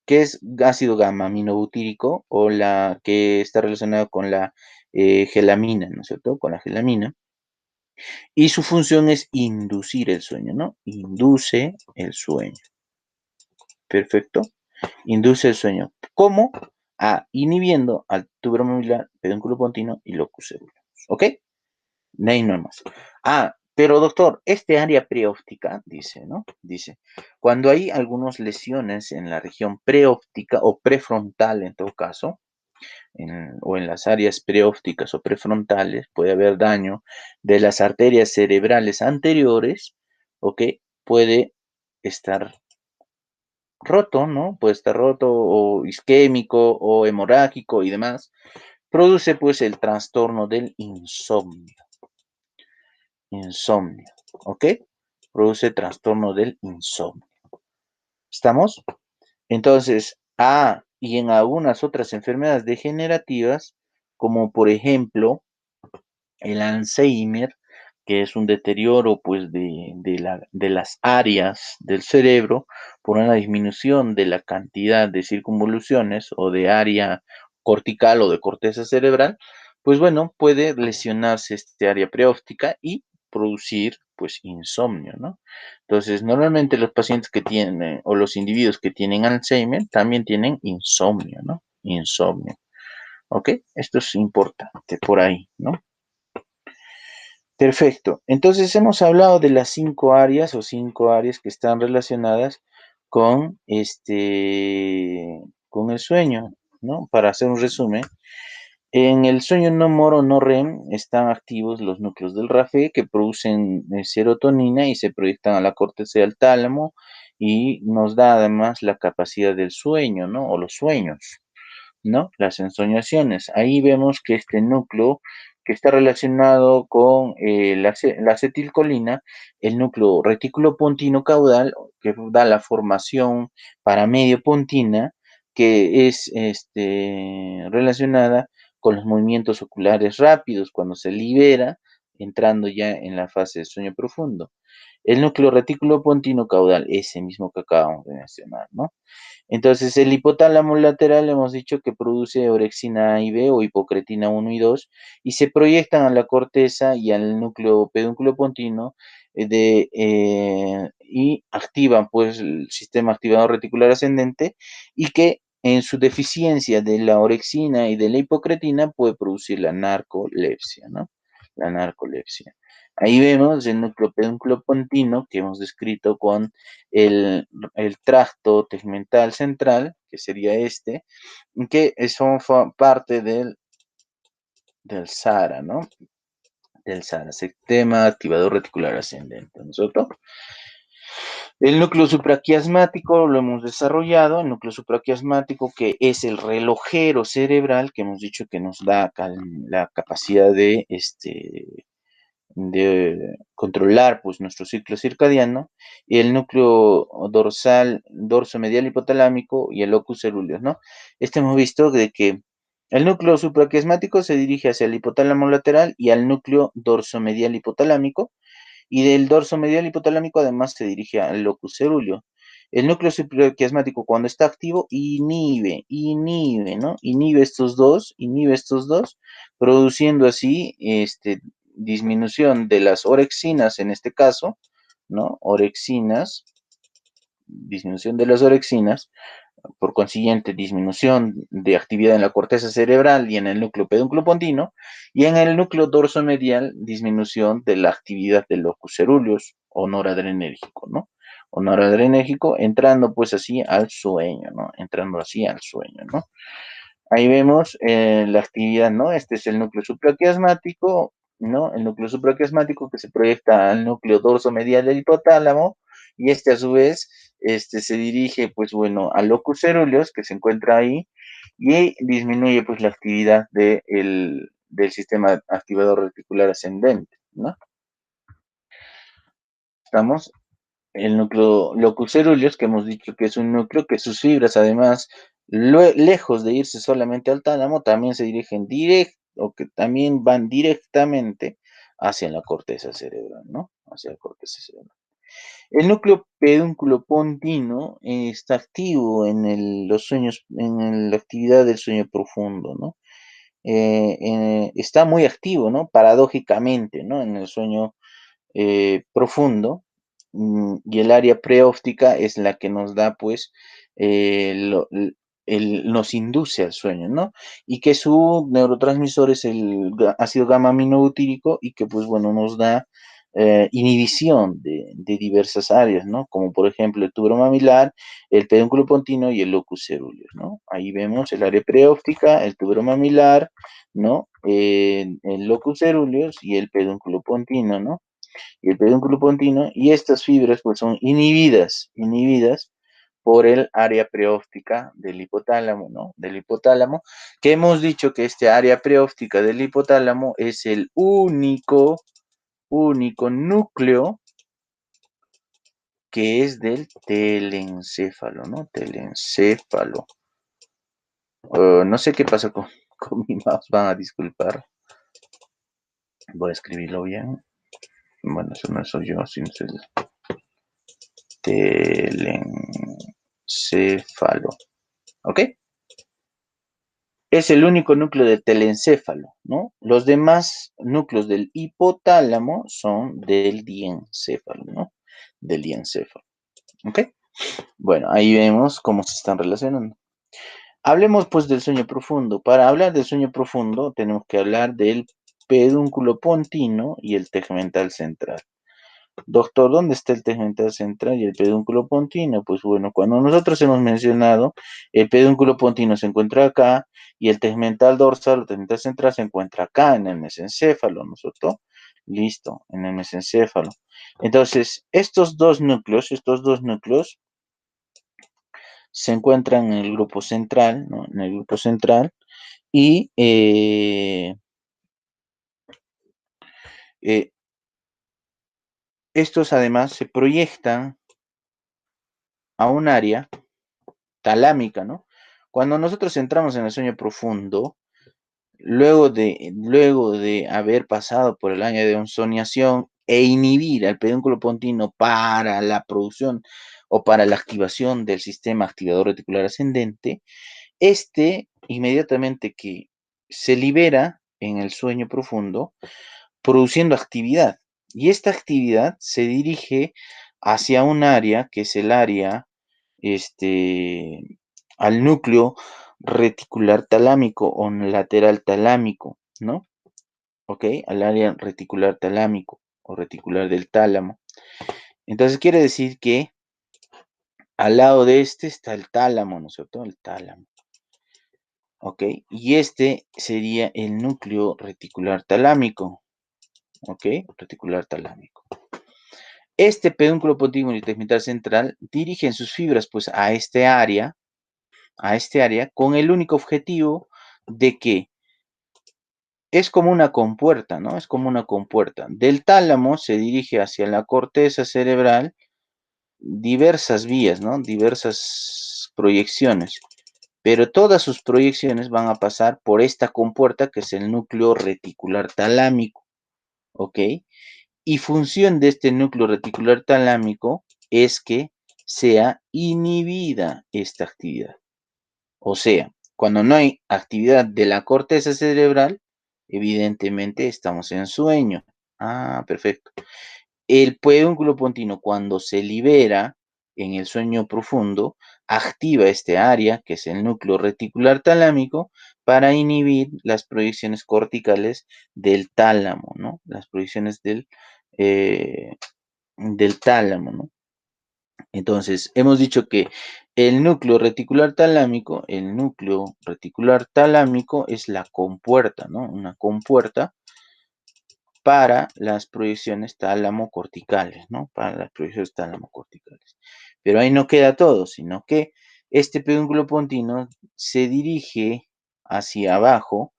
que es ácido gamma aminobutírico o la que está relacionada con la gelamina, ¿no es cierto? Con la gelamina. Y su función es inducir el sueño, ¿no? Induce el sueño. Perfecto. Induce el sueño. ¿Cómo? Inhibiendo al túbulo mamilar, pedúnculo pontino y locus cerúleus. ¿Ok? De ahí no hay más. Pero doctor, este área preóptica, dice, ¿no? Dice, cuando hay algunas lesiones en la región preóptica o prefrontal en todo caso, o en las áreas preópticas o prefrontales, puede haber daño de las arterias cerebrales anteriores, ¿ok? Puede estar roto, ¿no? Puede estar roto o isquémico o hemorrágico y demás. Produce pues el trastorno del insomnio. Insomnio, ¿ok? Produce trastorno del insomnio. ¿Estamos? Entonces, y en algunas otras enfermedades degenerativas, como por ejemplo el Alzheimer, que es un deterioro pues de las áreas del cerebro por una disminución de la cantidad de circunvoluciones o de área cortical o de corteza cerebral, pues bueno, puede lesionarse este área preóptica y producir pues insomnio, ¿no? Entonces, normalmente los pacientes que tienen o los individuos que tienen Alzheimer también tienen insomnio, ¿no? Insomnio. ¿Ok? Esto es importante por ahí, ¿no? Perfecto. Entonces hemos hablado de las 5 áreas que están relacionadas con con el sueño, ¿no? Para hacer un resumen, en el sueño no moro no REM están activos los núcleos del RAFE que producen serotonina y se proyectan a la corteza y al tálamo y nos da además la capacidad del sueño, ¿no? O los sueños. ¿No? Las ensoñaciones. Ahí vemos que este núcleo que está relacionado con la acetilcolina, el núcleo retículo pontino caudal, que da la formación para medio pontina, que es relacionada con los movimientos oculares rápidos cuando se libera, entrando ya en la fase de sueño profundo. El núcleo retículo pontino caudal, ese mismo que acabamos de mencionar, ¿no? Entonces, el hipotálamo lateral hemos dicho que produce orexina A y B o hipocretina 1 y 2 y se proyectan a la corteza y al núcleo pedúnculo pontino y activan pues el sistema activador reticular ascendente y que en su deficiencia de la orexina y de la hipocretina puede producir la narcolepsia, ¿no? La narcolepsia. Ahí vemos el núcleo pedúnculo pontino que hemos descrito con el, el tracto tegmental central, que sería este, que son parte del SARA, ¿no? Del SARA, sistema activador reticular ascendente. ¿Nosotros? El núcleo supraquiasmático lo hemos desarrollado, el núcleo supraquiasmático que es el relojero cerebral, que hemos dicho que nos da la capacidad de controlar pues nuestro ciclo circadiano, y el núcleo dorsal, dorso medial hipotalámico y el locus coeruleus, ¿no? Hemos visto de que el núcleo supraquiasmático se dirige hacia el hipotálamo lateral y al núcleo dorso medial hipotalámico, y del dorso medial hipotalámico además se dirige al locus cerúleo. El núcleo supraquiasmático cuando está activo inhibe, ¿no? Inhibe estos dos, produciendo así disminución de las orexinas en este caso, ¿no? Orexinas, disminución de las orexinas, por consiguiente, disminución de actividad en la corteza cerebral y en el núcleo pedúnculo-pontino, y en el núcleo dorsomedial, disminución de la actividad del locus coeruleus o noradrenérgico, ¿no? O noradrenérgico, entrando pues así al sueño, ¿no? Entrando así al sueño, ¿no? Ahí vemos la actividad, ¿no? Este es el núcleo supraquiasmático, ¿no? El núcleo supraquiasmático que se proyecta al núcleo dorsomedial del hipotálamo, y este a su vez se dirige, pues bueno, al locus coeruleus que se encuentra ahí, y disminuye pues la actividad del sistema activador reticular ascendente, ¿no? Estamos el núcleo locus coeruleus, que hemos dicho que es un núcleo que sus fibras, además, lejos de irse solamente al tálamo, también se dirigen directo, o que también van directamente hacia la corteza cerebral, ¿no? Hacia la corteza cerebral. El núcleo pedúnculo pontino está activo en los sueños, en la actividad del sueño profundo, ¿no? Está muy activo, ¿no? Paradójicamente, ¿no? En el sueño profundo, y el área preóptica es la que nos da, pues, nos induce al sueño, ¿no? Y que su neurotransmisor es el ácido gamma aminobutírico, y que, pues, bueno, nos da inhibición de diversas áreas, ¿no? Como por ejemplo el túbulo mamilar, el pedúnculo pontino y el locus coeruleus, ¿no? Ahí vemos el área preóptica, el túbulo mamilar, ¿no? El locus coeruleus y el pedúnculo pontino, ¿no? Y el pedúnculo pontino, y estas fibras pues son inhibidas por el área preóptica del hipotálamo, ¿no? Del hipotálamo, que hemos dicho que este área preóptica del hipotálamo es el único núcleo que es del telencéfalo, ¿no? Telencéfalo. No sé qué pasa con mi mouse, van a disculpar. Voy a escribirlo bien. Bueno, eso no soy yo, sino es el telencéfalo. ¿Ok? Es el único núcleo del telencéfalo, ¿no? Los demás núcleos del hipotálamo son del diencéfalo, ¿no? Del diencéfalo. ¿Ok? Bueno, ahí vemos cómo se están relacionando. Hablemos pues del sueño profundo. Para hablar del sueño profundo tenemos que hablar del pedúnculo pontino y el tegmental central. Doctor, ¿dónde está el tegmental central y el pedúnculo pontino? Pues bueno, cuando nosotros hemos mencionado, el pedúnculo pontino se encuentra acá y el tegmental dorsal o tegmental central se encuentra acá en el mesencéfalo, ¿nosotros? Listo, en el mesencéfalo. Entonces, estos dos núcleos se encuentran en el grupo central, ¿no? En el grupo central, y eh, estos además se proyectan a un área talámica, ¿no? Cuando nosotros entramos en el sueño profundo, luego de haber pasado por el área de onsoniación e inhibir al pedúnculo pontino para la producción o para la activación del sistema activador reticular ascendente, inmediatamente que se libera en el sueño profundo, produciendo actividad. Y esta actividad se dirige hacia un área que es el área, al núcleo reticular talámico o lateral talámico, ¿no? ¿Ok? Al área reticular talámico. o reticular del tálamo. Entonces quiere decir que al lado de este está el tálamo, ¿no es cierto? El tálamo. ¿Ok? Y este sería el núcleo reticular talámico. ¿Ok? Reticular talámico. Este pedúnculo pontíbulo tegmental central dirige en sus fibras pues a este área con el único objetivo de que es como una compuerta, ¿no? Es como una compuerta. Del tálamo se dirige hacia la corteza cerebral diversas vías, ¿no? Diversas proyecciones. Pero todas sus proyecciones van a pasar por esta compuerta que es el núcleo reticular talámico, ¿ok? Y función de este núcleo reticular talámico es que sea inhibida esta actividad. O sea, cuando no hay actividad de la corteza cerebral, evidentemente estamos en sueño. Ah, perfecto. El pedúnculo pontino, cuando se libera en el sueño profundo, activa este área, que es el núcleo reticular talámico, para inhibir las proyecciones corticales del tálamo, ¿no? Las proyecciones del tálamo, ¿no? Entonces, hemos dicho que el núcleo reticular talámico es la compuerta, ¿no? Una compuerta para las proyecciones tálamo-corticales, ¿no? Para las proyecciones tálamo-corticales. Pero ahí no queda todo, sino que este pedúnculo pontino se dirige hacia abajo,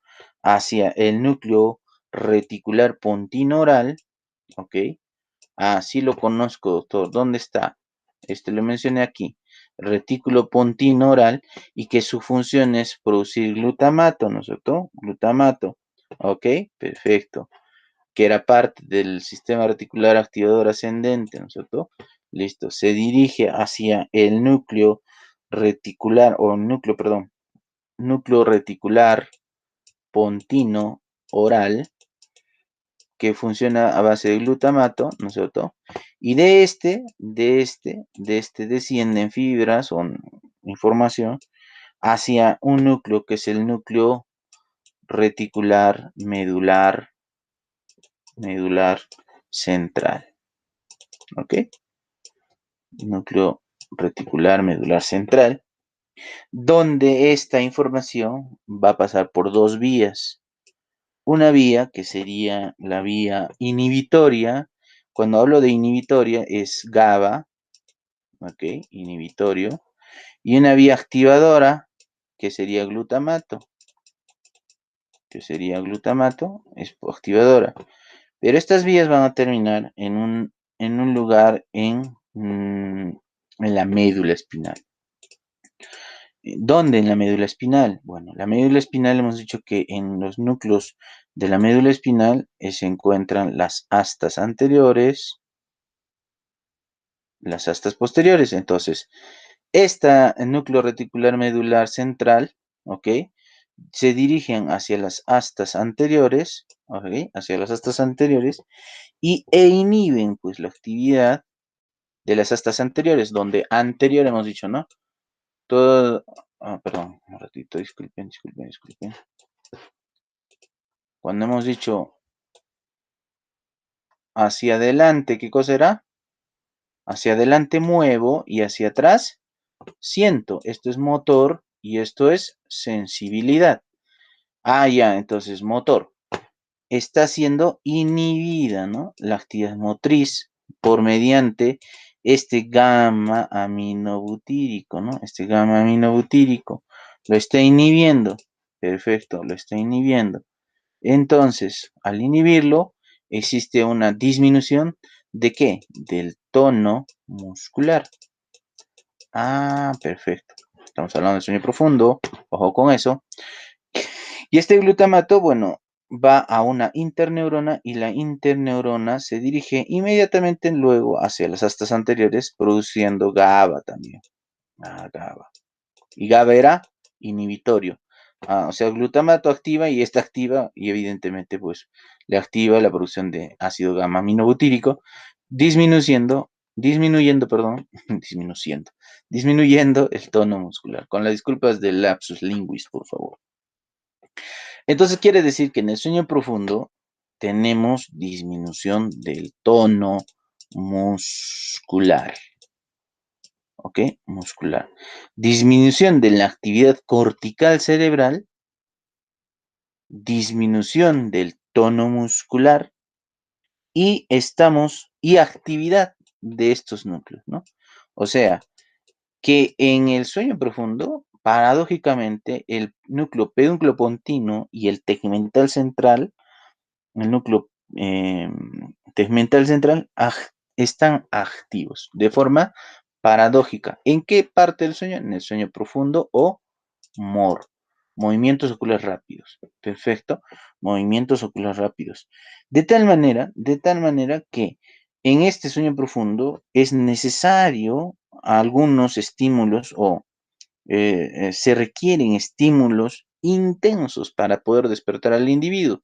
hacia el núcleo reticular pontino oral, ¿ok? Ah, sí lo conozco, doctor. ¿Dónde está? Este lo mencioné aquí. Retículo pontino oral y que su función es producir glutamato, ¿no es cierto? Glutamato. ¿Ok? Perfecto. Que era parte del sistema reticular activador ascendente, ¿no es cierto? Listo. Se dirige hacia el núcleo reticular, o núcleo, perdón, núcleo reticular pontino oral, que funciona a base de glutamato, ¿no es cierto? Y de este descienden fibras o información hacia un núcleo que es el núcleo reticular medular central, ¿ok? Núcleo reticular medular central, donde esta información va a pasar por dos vías. Una vía que sería la vía inhibitoria. Cuando hablo de inhibitoria es GABA, ¿ok? Inhibitorio. Y una vía activadora que sería glutamato, es activadora. Pero estas vías van a terminar en un lugar en la médula espinal. ¿Dónde en la médula espinal? Bueno, la médula espinal hemos dicho que en los núcleos de la médula espinal se encuentran las astas anteriores, las astas posteriores. Entonces, este núcleo reticular medular central, ¿ok? Se dirigen hacia las astas anteriores, ¿ok? Hacia las astas anteriores e inhiben pues la actividad de las astas anteriores, donde anterior hemos dicho, ¿no? Todo, perdón, un ratito, disculpen. Cuando hemos dicho hacia adelante, ¿qué cosa era? Hacia adelante muevo y hacia atrás siento. Esto es motor y esto es sensibilidad. Ah, ya, entonces motor. Está siendo inhibida, ¿no? La actividad motriz por mediante este gamma aminobutírico, ¿no? Este gamma aminobutírico lo está inhibiendo. Perfecto, lo está inhibiendo. Entonces, al inhibirlo, existe una disminución ¿de qué? Del tono muscular. Ah, perfecto. Estamos hablando de sueño profundo. Ojo con eso. Y este glutamato, bueno, va a una interneurona y la interneurona se dirige inmediatamente luego hacia las astas anteriores, produciendo GABA también. Ah, GABA. Y GABA era inhibitorio. O sea, glutamato activa y esta activa y evidentemente pues le activa la producción de ácido gamma aminobutírico, disminuyendo, perdón, disminuyendo el tono muscular. Con las disculpas del lapsus linguis, por favor. Entonces quiere decir que en el sueño profundo tenemos disminución del tono muscular. ¿Ok? Muscular. Disminución de la actividad cortical cerebral, disminución del tono muscular y actividad de estos núcleos, ¿no? O sea, que en el sueño profundo, paradójicamente, el núcleo pedúnculo-pontino y el tegmental central, el núcleo tegmental central, están activos de forma paradójica. ¿En qué parte del sueño? En el sueño profundo o MOR. Movimientos oculares rápidos. Perfecto. Movimientos oculares rápidos. De tal manera que en este sueño profundo es necesario algunos estímulos o se requieren estímulos intensos para poder despertar al individuo,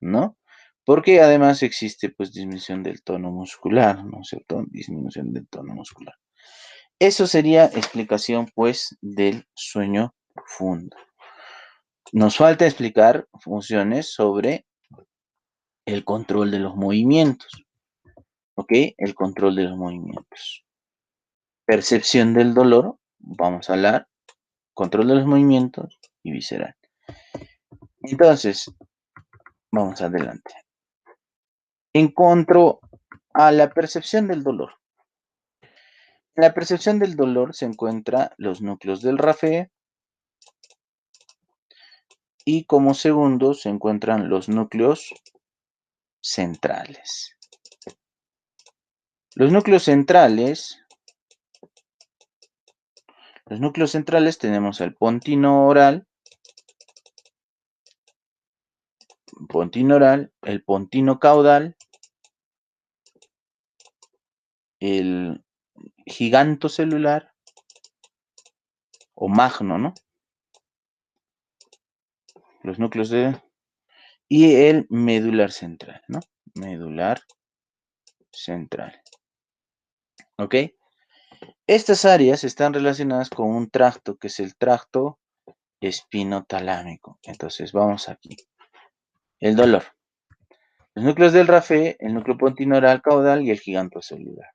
¿no? Porque además existe pues disminución del tono muscular, ¿no es cierto? Disminución del tono muscular. Eso sería explicación pues del sueño profundo. Nos falta explicar funciones sobre el control de los movimientos, ¿ok? El control de los movimientos. Percepción del dolor, vamos a hablar, control de los movimientos y visceral. Entonces, vamos adelante. En cuanto a la percepción del dolor. En la percepción del dolor se encuentran los núcleos del RAFE y como segundo se encuentran los núcleos centrales. Los núcleos centrales tenemos el pontino oral, el pontino caudal, el giganto celular o magno, ¿no? Los núcleos y el medular central, ¿no? Medular central. ¿Ok? Estas áreas están relacionadas con un tracto que es el tracto espinotalámico. Entonces, vamos aquí. El dolor. Los núcleos del RAFE, el núcleo pontinoral caudal y el giganto celular.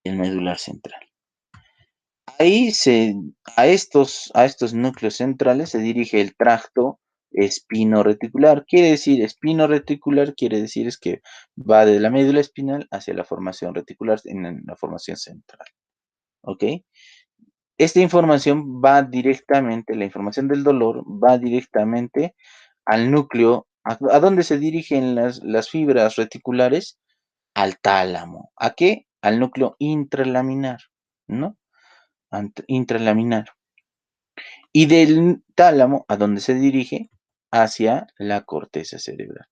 El medular central. Ahí a estos núcleos centrales se dirige el tracto espino-reticular. Quiere decir, espino-reticular quiere decir es que va de la médula espinal hacia la formación reticular en la formación central. ¿Ok? Esta información va directamente, la información del dolor va directamente al núcleo. ¿A dónde se dirigen las fibras reticulares? Al tálamo. ¿A qué? Al núcleo intralaminar, ¿no? Intralaminar. Y del tálamo, ¿a dónde se dirige? Hacia la corteza cerebral.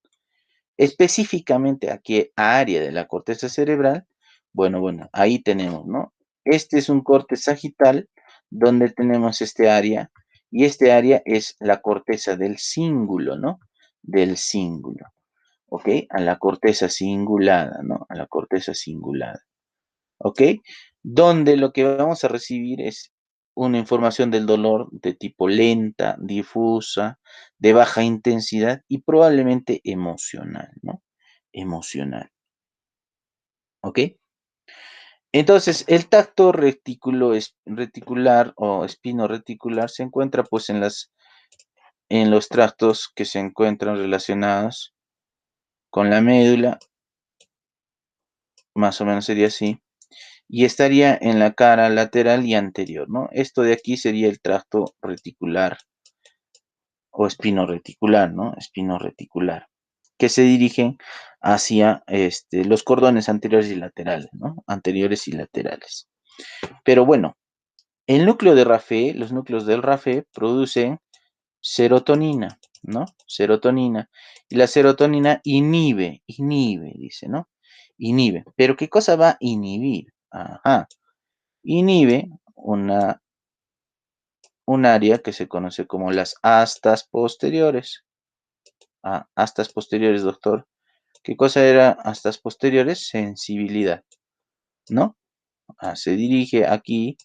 Específicamente a qué área de la corteza cerebral. Bueno, ahí tenemos, ¿no? Este es un corte sagital donde tenemos este área y este área es la corteza del cíngulo, ¿no? Del cíngulo, ¿ok? A la corteza cingulada, ¿no? A la corteza cingulada, ¿ok? Donde lo que vamos a recibir es una información del dolor de tipo lenta, difusa, de baja intensidad y probablemente emocional, ¿no? Emocional, ¿ok? Entonces, el tacto reticular o espino reticular se encuentra pues en los tractos que se encuentran relacionados con la médula, más o menos sería así, y estaría en la cara lateral y anterior, ¿no? Esto de aquí sería el tracto reticular o espino reticular, ¿no? Espino reticular, que se dirigen hacia los cordones anteriores y laterales, ¿no? Anteriores y laterales. Pero bueno, el núcleo de RAFE, los núcleos del RAFE producen serotonina, ¿no? Serotonina. Y la serotonina inhibe, dice, ¿no? Inhibe. ¿Pero qué cosa va a inhibir? Ajá. Inhibe un área que se conoce como las astas posteriores. Ah, astas posteriores, doctor. ¿Qué cosa era astas posteriores? Sensibilidad, ¿no? Se dirige aquí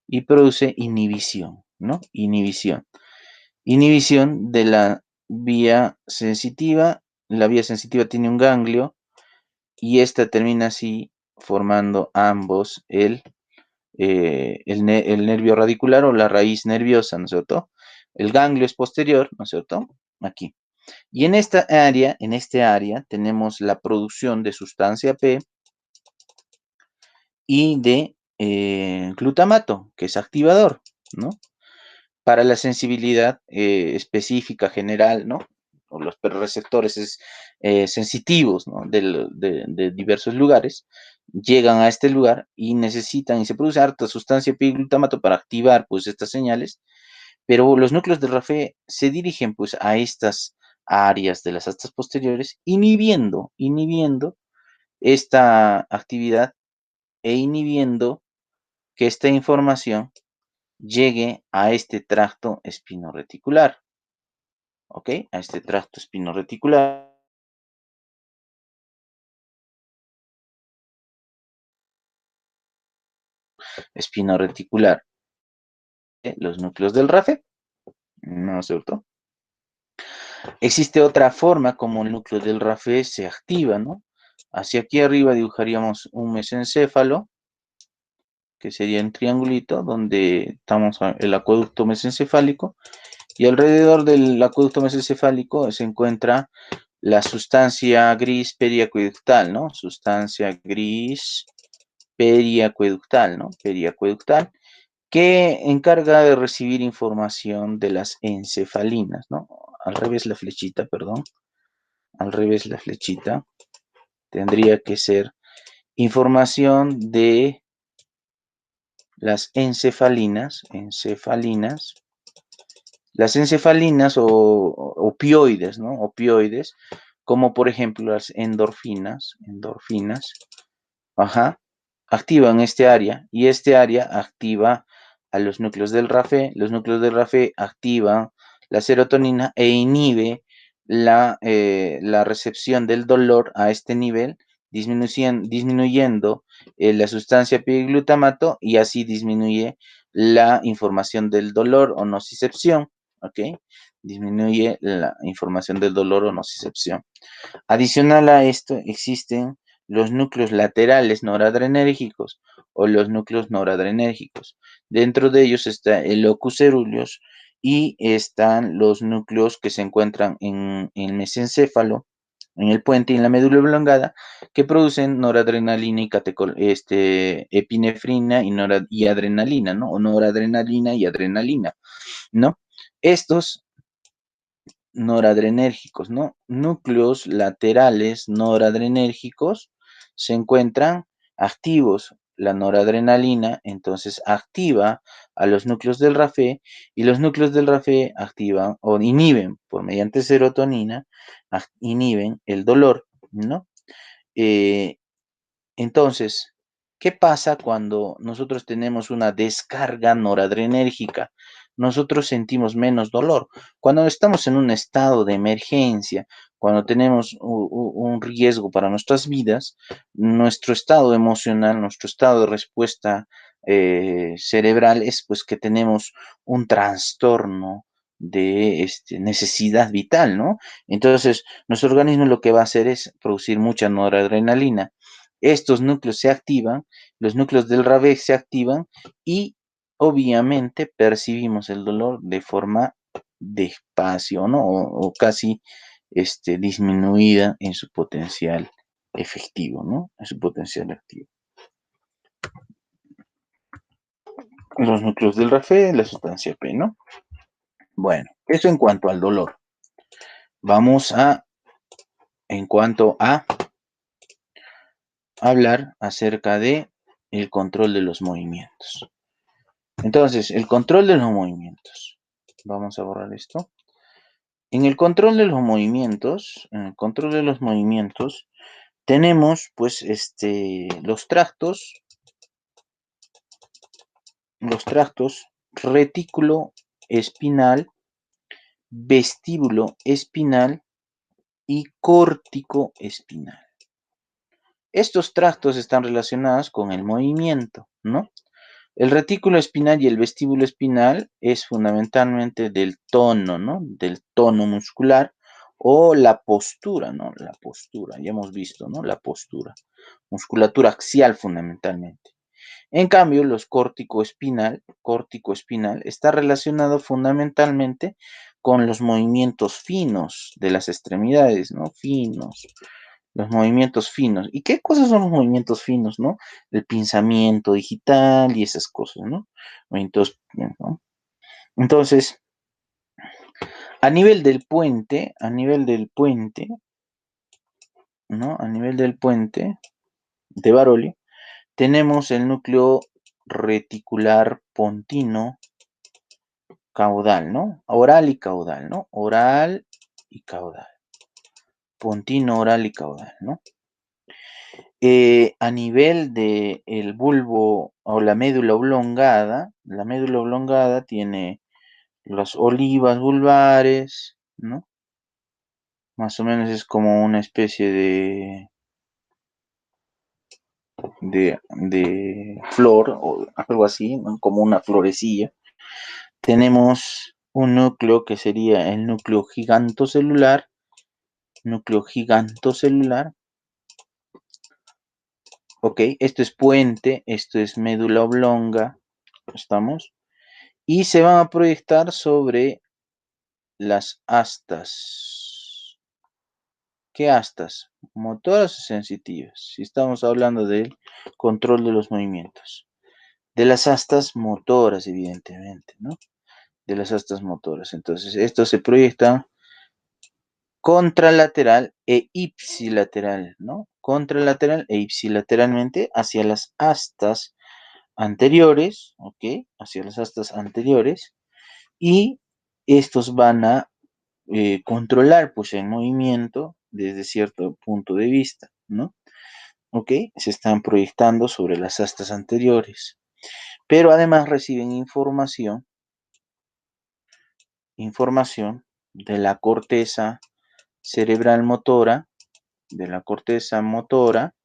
y produce inhibición, ¿no? Inhibición. Inhibición de la vía sensitiva la vía sensitiva tiene un ganglio y esta termina así formando ambos el nervio radicular o la raíz nerviosa, ¿no es cierto? El ganglio es posterior, ¿no es cierto? Aquí. Y en este área tenemos la producción de sustancia P y de glutamato, que es activador, ¿no? Para la sensibilidad específica general, ¿no? O los receptores sensitivos, ¿no? De diversos lugares, llegan a este lugar y necesitan, y se produce harta sustancia P y glutamato para activar, pues, estas señales, pero los núcleos de Rafe se dirigen, pues, a estas áreas de las astas posteriores, inhibiendo esta actividad e inhibiendo que esta información llegue a este tracto espinoreticular, ¿ok? A este tracto espinoreticular, los núcleos del RAFE, ¿no es cierto? Existe otra forma como el núcleo del RAFE se activa, ¿no? Hacia aquí arriba dibujaríamos un mesencéfalo, que sería un triangulito, donde estamos el acueducto mesencefálico, y alrededor del acueducto mesencefálico se encuentra la sustancia gris periacueductal, ¿no? Sustancia gris periacueductal, ¿no? Periacueductal, que encarga de recibir información de las encefalinas, ¿no? Al revés la flechita, perdón. Al revés la flechita. Tendría que ser información de las las encefalinas o opioides, ¿no? Opioides, como por ejemplo las endorfinas, ajá, activan este área y este área activa a los núcleos del RAFE. Los núcleos del RAFE activan la serotonina e inhibe la recepción del dolor a este nivel, disminuyendo la sustancia piriglutamato y así disminuye la información del dolor o nocicepción, ¿ok? Disminuye la información del dolor o nocicepción. Adicional a esto, existen los núcleos laterales noradrenérgicos o los núcleos noradrenérgicos. Dentro de ellos está el locus coeruleus y están los núcleos que se encuentran en el mesencéfalo, en el puente y en la médula oblongada, que producen noradrenalina y epinefrina y adrenalina, ¿no? O noradrenalina y adrenalina, ¿no? Estos noradrenérgicos, ¿no? Núcleos laterales noradrenérgicos se encuentran activos. La noradrenalina entonces activa a los núcleos del RAFE y los núcleos del RAFE activan o inhiben por mediante serotonina, inhiben el dolor, ¿no? Eh, entonces, ¿qué pasa cuando nosotros tenemos una descarga noradrenérgica? Nosotros sentimos menos dolor. Cuando estamos en un estado de emergencia, cuando tenemos un riesgo para nuestras vidas, nuestro estado emocional, nuestro estado de respuesta cerebral es pues que tenemos un trastorno de necesidad vital, ¿no? Entonces, nuestro organismo lo que va a hacer es producir mucha noradrenalina. Estos núcleos se activan, los núcleos del RAVE se activan y obviamente percibimos el dolor de forma despacio, ¿no? O casi disminuida en su potencial efectivo, ¿no? En su potencial activo. Los núcleos del RAFE, la sustancia P, ¿no? Bueno, eso en cuanto al dolor. Vamos en cuanto a hablar acerca de el control de los movimientos. Entonces, el control de los movimientos. Vamos a borrar esto. En el control de los movimientos, tenemos pues los tractos retículo espinal, vestíbulo espinal y córtico espinal. Estos tractos están relacionados con el movimiento, ¿no? El retículo espinal y el vestíbulo espinal es fundamentalmente del tono, ¿no? Del tono muscular o la postura, ¿no? La postura, ya hemos visto, ¿no? La postura. Musculatura axial fundamentalmente. En cambio, los córtico espinal está relacionado fundamentalmente con los movimientos finos de las extremidades, ¿no? Finos, los movimientos finos. ¿Y qué cosas son los movimientos finos, no? El pinzamiento digital y esas cosas, ¿no? Movimientos, ¿no? Entonces, a nivel del puente, ¿no? A nivel del puente de Baroli, tenemos el núcleo reticular pontino caudal, ¿no? Oral y caudal, ¿no? Oral y caudal. Pontino, oral y caudal, ¿no? A nivel del bulbo o la médula oblongada tiene las olivas vulvares, ¿no? Más o menos es como una especie de flor o algo así, ¿no? Como una florecilla. Tenemos un núcleo que sería el núcleo gigantocelular. Ok, esto es puente, esto es médula oblonga, ¿estamos? Y se van a proyectar sobre las astas. ¿Qué astas? Motoras o sensitivas. Si estamos hablando del control de los movimientos. De las astas motoras, evidentemente, ¿no? De las astas motoras. Entonces, esto se proyecta contralateral e ipsilateral, ¿no? Contralateral e ipsilateralmente hacia las astas anteriores, ¿ok? Hacia las astas anteriores. Y estos van a controlar, pues, el movimiento desde cierto punto de vista, ¿no? ¿Ok? Se están proyectando sobre las astas anteriores. Pero además reciben información de la corteza cerebral motora, de la corteza motora,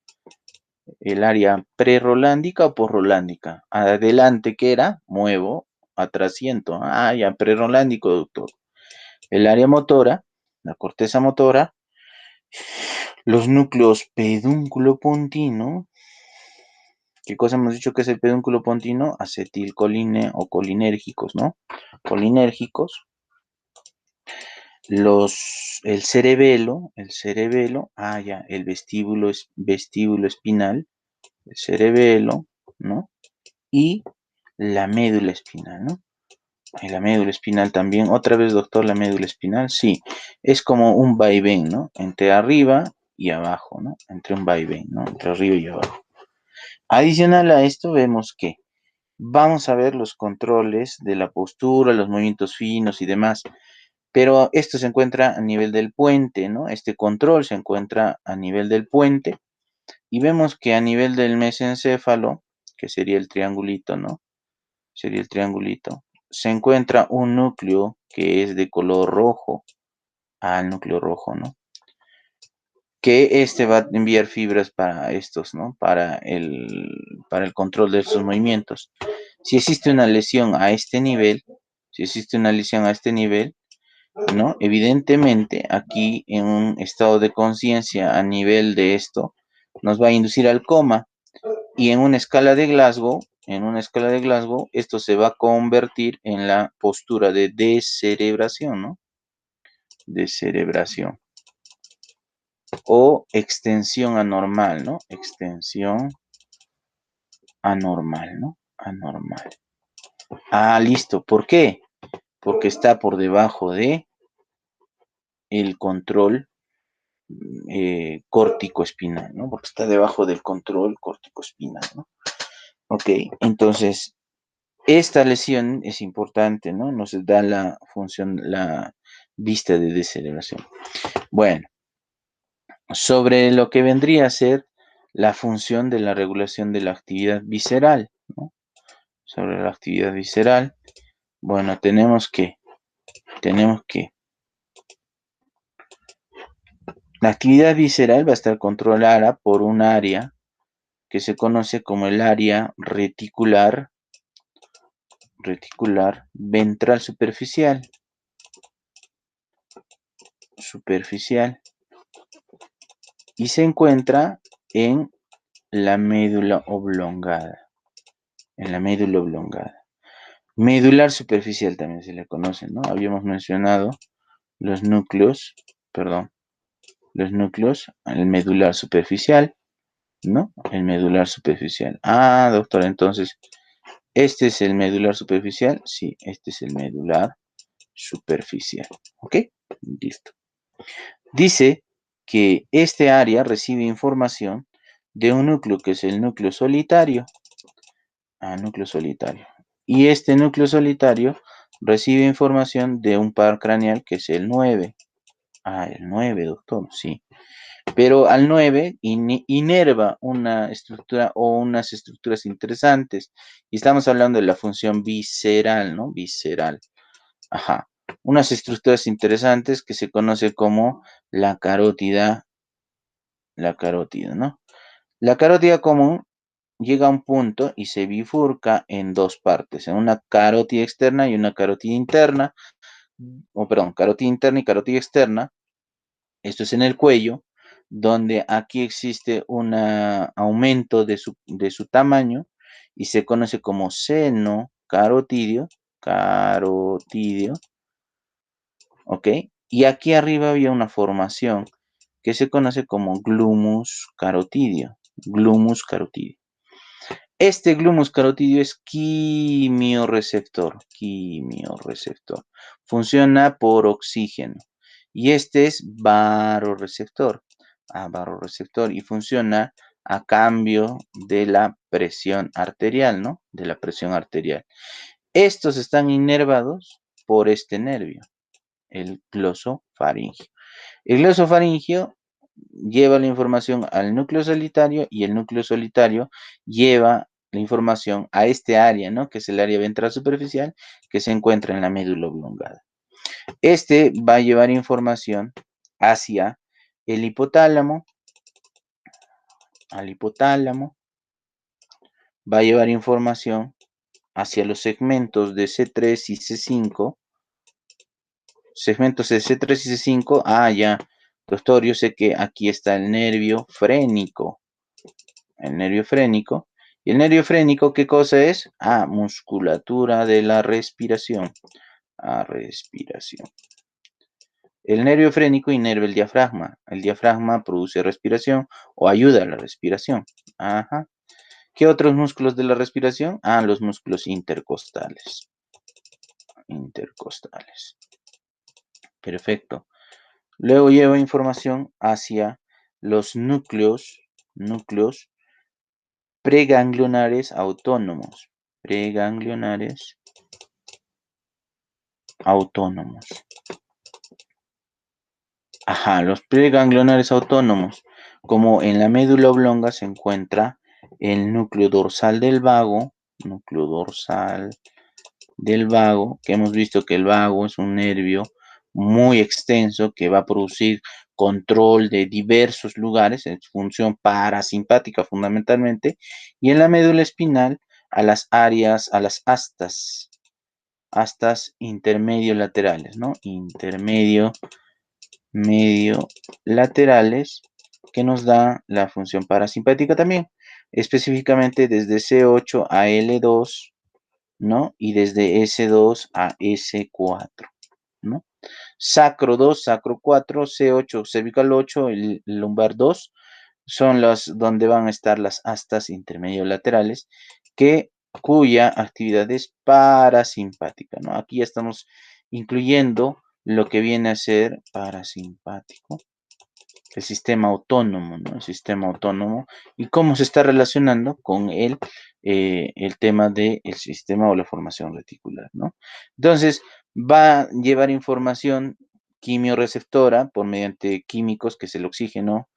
el área prerolándica o posrolándica. Adelante, ¿qué era? Muevo, atrás siento. Ah, ya, prerolándico, doctor. El área motora, la corteza motora, los núcleos pedúnculo pontino. ¿Qué cosa hemos dicho que es el pedúnculo pontino? Acetilcoline o colinérgicos, ¿no? Colinérgicos. El cerebelo, ya, el vestíbulo espinal, el cerebelo, ¿no? Y la médula espinal, ¿no? Y la médula espinal también, otra vez, doctor, la médula espinal, sí, es como un vaivén, ¿no? Entre arriba y abajo, ¿no? Entre un vaivén, ¿no? Entre arriba y abajo. Adicional a esto, vemos que vamos a ver los controles de la postura, los movimientos finos y demás, pero esto se encuentra a nivel del puente, ¿no? Este control se encuentra a nivel del puente y vemos que a nivel del mesencéfalo, que sería el triangulito, ¿no? Sería el triangulito, se encuentra un núcleo que es de color rojo, al núcleo rojo, ¿no? Que este va a enviar fibras para estos, ¿no? Para el control de estos movimientos. Si existe una lesión a este nivel, si existe una lesión a este nivel, ¿no? Evidentemente, aquí en un estado de conciencia a nivel de esto, nos va a inducir al coma y en una escala de Glasgow, esto se va a convertir en la postura de descerebración, ¿no? Descerebración o extensión anormal, ¿no? Extensión anormal, ¿no? Anormal. Ah, listo. ¿Por qué? Porque está por debajo de el control córtico-espinal, ¿no? Porque está debajo del control córtico-espinal, ¿no? Ok, entonces, esta lesión es importante, ¿no? Nos da la función, la vista de descerebración. Bueno, sobre lo que vendría a ser la función de la regulación de la actividad visceral, ¿no? Sobre la actividad visceral, bueno, tenemos que la actividad visceral va a estar controlada por un área que se conoce como el área reticular ventral superficial. superficial y se encuentra en la médula oblongada. En la médula oblongada. Medular superficial también se le conoce, ¿no? Habíamos mencionado los núcleos, perdón, los núcleos, el medular superficial, ¿no? El medular superficial. Ah, doctor, entonces, ¿este es el medular superficial? Sí, este es el medular superficial. ¿Ok? Listo. Dice que este área recibe información de un núcleo que es el núcleo solitario. Ah, núcleo solitario. Y este núcleo solitario recibe información de un par craneal que es el 9. Ah, el 9, doctor, sí. Pero al 9 inerva una estructura o unas estructuras interesantes. Y estamos hablando de la función visceral, ¿no? Visceral. Ajá. Unas estructuras interesantes que se conoce como la carótida, ¿no? La carótida común llega a un punto y se bifurca en dos partes, en una carótida externa y una carótida interna, o perdón, carótida interna y carótida externa. Esto es en el cuello, donde aquí existe un aumento de su tamaño y se conoce como seno carotidio, ¿ok? Y aquí arriba había una formación que se conoce como glumus carotidio. Este glumus carotidio es quimioreceptor. Funciona por oxígeno. Y este es baroreceptor. Baroreceptor y funciona a cambio de la presión arterial, ¿no? De la presión arterial. Estos están inervados por este nervio, el glosofaringio. El glosofaringio lleva la información al núcleo solitario y el núcleo solitario lleva la información a este área, ¿no? Que es el área ventral superficial que se encuentra en la médula oblongada. Este va a llevar información hacia el hipotálamo, al hipotálamo, va a llevar información hacia los segmentos de C3 y C5, segmentos de C3 y C5, ya, doctor, yo sé que aquí está el nervio frénico, el nervio frénico. ¿Y el nervio frénico qué cosa es? Musculatura de la respiración. Respiración. El nervio frénico inerva el diafragma. El diafragma produce respiración o ayuda a la respiración. Ajá. ¿Qué otros músculos de la respiración? Los músculos intercostales. Intercostales. Perfecto. Luego lleva información hacia los núcleos preganglionares autónomos. Preganglionares autónomos. Ajá, los preganglionares autónomos. Como en la médula oblonga se encuentra el núcleo dorsal del vago, que hemos visto que el vago es un nervio muy extenso que va a producir control de diversos lugares, en función parasimpática fundamentalmente, y en la médula espinal a las astas intermedio laterales, ¿no? Medio laterales, que nos da la función parasimpática también, específicamente desde C8 a L2, ¿no? Y desde S2 a S4, ¿no? Sacro 2, sacro 4, C8, cervical 8, el lumbar 2, son las donde van a estar las astas intermedio laterales, cuya actividad es parasimpática, ¿no? Aquí ya estamos incluyendo lo que viene a ser parasimpático, el sistema autónomo, ¿no? El sistema autónomo y cómo se está relacionando con el tema del sistema o la formación reticular, ¿no? Entonces, va a llevar información quimioreceptora por mediante químicos, que es el oxígeno,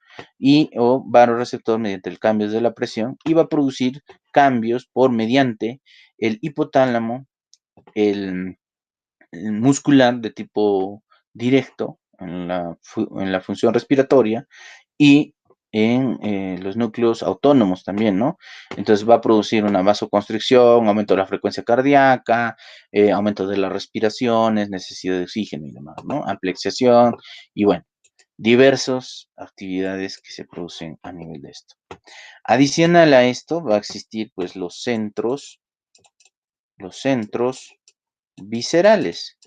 o varoreceptor mediante el cambio de la presión, y va a producir cambios mediante el hipotálamo, el muscular de tipo directo en la función respiratoria y en los núcleos autónomos también, ¿no? Entonces va a producir una vasoconstricción, aumento de la frecuencia cardíaca, aumento de las respiraciones, necesidad de oxígeno y demás, ¿no? Ampliación y bueno, diversas actividades que se producen a nivel de esto. Adicional a esto va a existir pues los centros viscerales.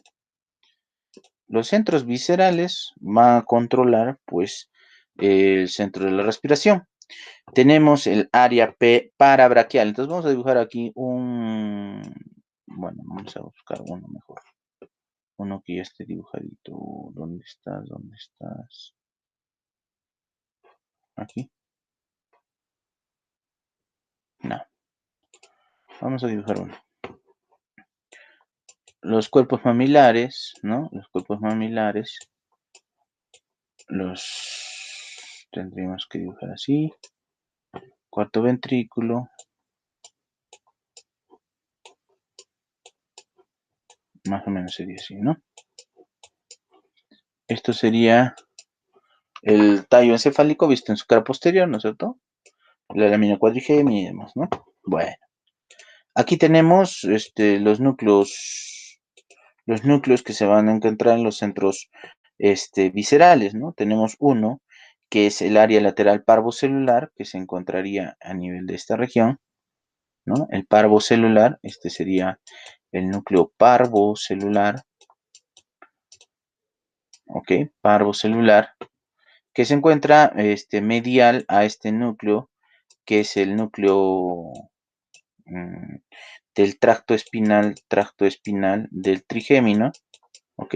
Los centros viscerales van a controlar pues el centro de la respiración. Tenemos el área parabraquial. Entonces vamos a dibujar aquí bueno, vamos a buscar uno mejor. Uno que ya esté dibujadito. ¿Dónde estás? ¿Dónde estás? Aquí. No. Vamos a dibujar uno. Los cuerpos mamilares, ¿no? Los cuerpos mamilares los tendríamos que dibujar así. Cuarto ventrículo. Más o menos sería así, ¿no? Esto sería el tallo encefálico visto en su cara posterior, ¿no es cierto? La lámina cuadrigemia y demás, ¿no? Bueno, aquí tenemos los núcleos que se van a encontrar en los centros viscerales, ¿no? Tenemos uno que es el área lateral parvocelular, que se encontraría a nivel de esta región, ¿no? El parvocelular, este sería el núcleo parvocelular, ¿ok? Parvocelular, que se encuentra medial a este núcleo, que es el núcleo del tracto espinal del trigémino, ¿ok?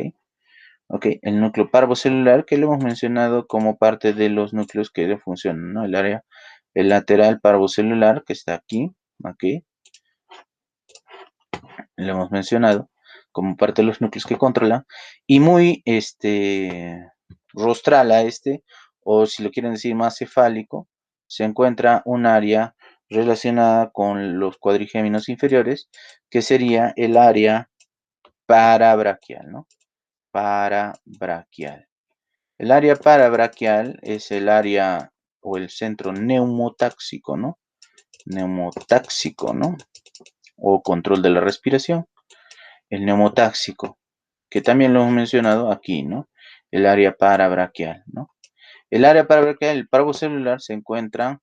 ¿Ok? El núcleo parvocelular, que lo hemos mencionado como parte de los núcleos que funcionan, ¿no? El lateral parvocelular, que está aquí, ¿ok? Lo hemos mencionado como parte de los núcleos que controla, y muy, rostral a o si lo quieren decir más cefálico, se encuentra un área relacionada con los cuadrigéminos inferiores, que sería el área parabraquial, ¿no? Parabraquial. El área parabraquial es el área o el centro neumotáxico, ¿no? Neumotáxico, ¿no? O control de la respiración. El neumotáxico, que también lo hemos mencionado aquí, ¿no? El área parabraquial, ¿no? El área parabraquial, el parvocelular, se encuentra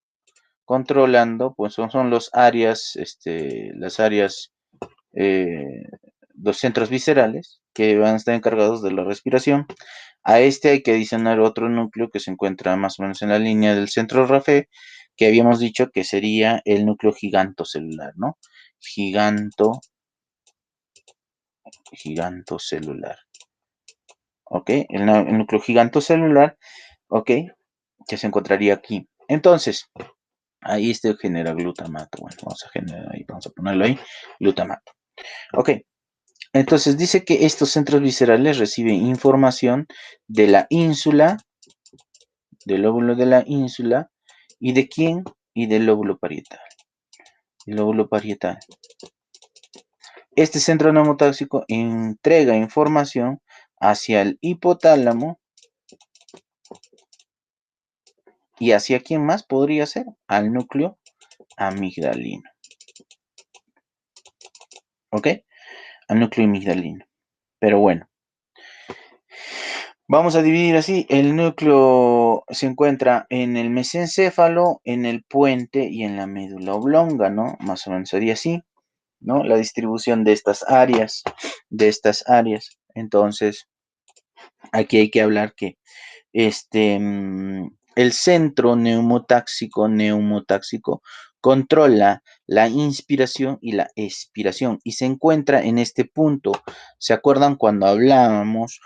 controlando, pues son las áreas, eh, los centros viscerales que van a estar encargados de la respiración. A este hay que adicionar otro núcleo que se encuentra más o menos en la línea del centro RAFE, que habíamos dicho que sería el núcleo gigantocelular, ¿no? Gigantocelular. ¿Ok? El núcleo gigantocelular, ¿ok? Que se encontraría aquí. Entonces, ahí genera glutamato. Bueno, vamos a ponerlo ahí, glutamato. Ok, entonces dice que estos centros viscerales reciben información de la ínsula, del lóbulo de la ínsula, ¿y de quién? Y del lóbulo parietal. El lóbulo parietal. Este centro neumotáxico entrega información hacia el hipotálamo. ¿Y hacia quién más podría ser? Al núcleo amigdalino. ¿Ok? Al núcleo amigdalino. Pero bueno, vamos a dividir así. El núcleo se encuentra en el mesencéfalo, en el puente y en la médula oblonga, ¿no? Más o menos sería así, ¿no? La distribución de estas áreas, Entonces, aquí hay que hablar que el centro neumotáxico controla la inspiración y la expiración y se encuentra en este punto. ¿Se acuerdan cuando hablábamos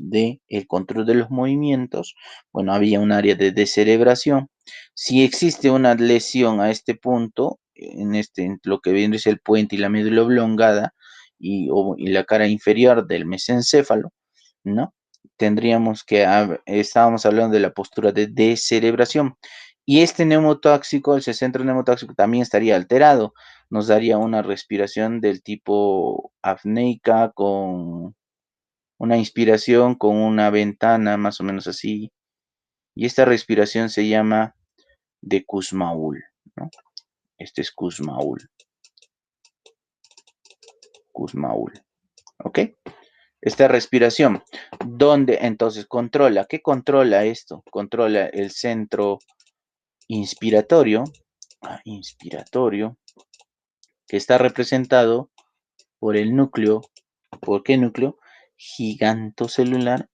de el control de los movimientos? Bueno, había un área de descerebración. Si existe una lesión a este punto, en lo que viene es el puente y la médula oblongada y la cara inferior del mesencéfalo, ¿no? Estábamos hablando de la postura de descerebración. Y este neumotóxico, el centro neumotóxico, también estaría alterado. Nos daría una respiración del tipo apneica con una inspiración con una ventana más o menos así Y esta respiración se llama de Kussmaul, ¿no? Este es Kussmaul. Kussmaul, ¿ok? Esta respiración, ¿dónde entonces controla? ¿Qué controla esto? Controla el centro inspiratorio, que está representado por el núcleo. ¿Por qué núcleo? Gigantocelular.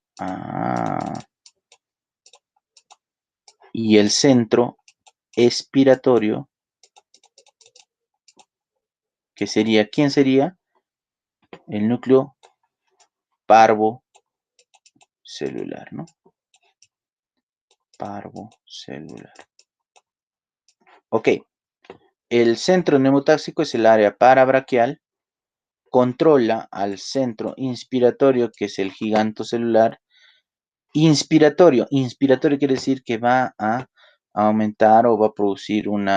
Y el centro expiratorio, que sería, ¿quién sería? El núcleo parvocelular, ¿no? Parvocelular. Ok. El centro neumotáxico es el área parabraquial, controla al centro inspiratorio, que es el gigantocelular. Inspiratorio quiere decir que va a aumentar o va a producir un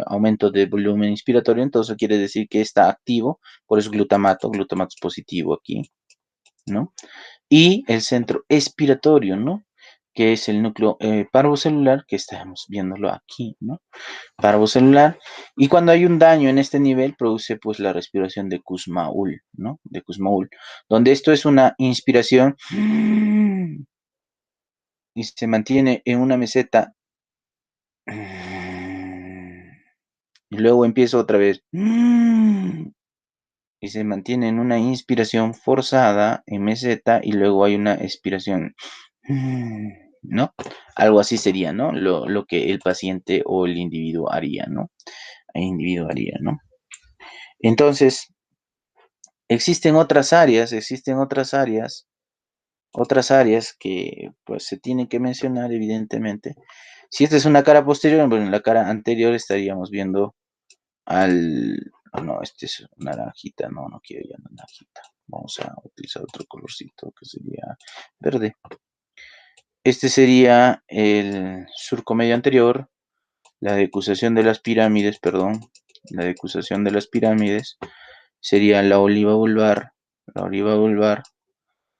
aumento de volumen inspiratorio, entonces quiere decir que está activo, por eso glutamato es positivo aquí, ¿no? Y el centro expiratorio, ¿no? Que es el núcleo parvocelular, que estamos viéndolo aquí, ¿no? Parvocelular, y cuando hay un daño en este nivel, produce pues la respiración de Kussmaul, ¿no? De Kussmaul, donde esto es una inspiración y se mantiene en una meseta y luego empieza otra vez y se mantiene en una inspiración forzada en meseta y luego hay una expiración, ¿no? Algo así sería, ¿no? Lo que el paciente o el individuo haría, ¿no? El individuo haría, ¿no? Entonces, existen otras áreas que pues se tienen que mencionar evidentemente. Si esta es una cara posterior, bueno, en la cara anterior estaríamos viendo no, este es naranjita, no quiero ya naranjita. Vamos a utilizar otro colorcito que sería verde. Este sería el surco medio anterior, la decusación de las pirámides, perdón, la decusación de las pirámides sería la oliva vulvar,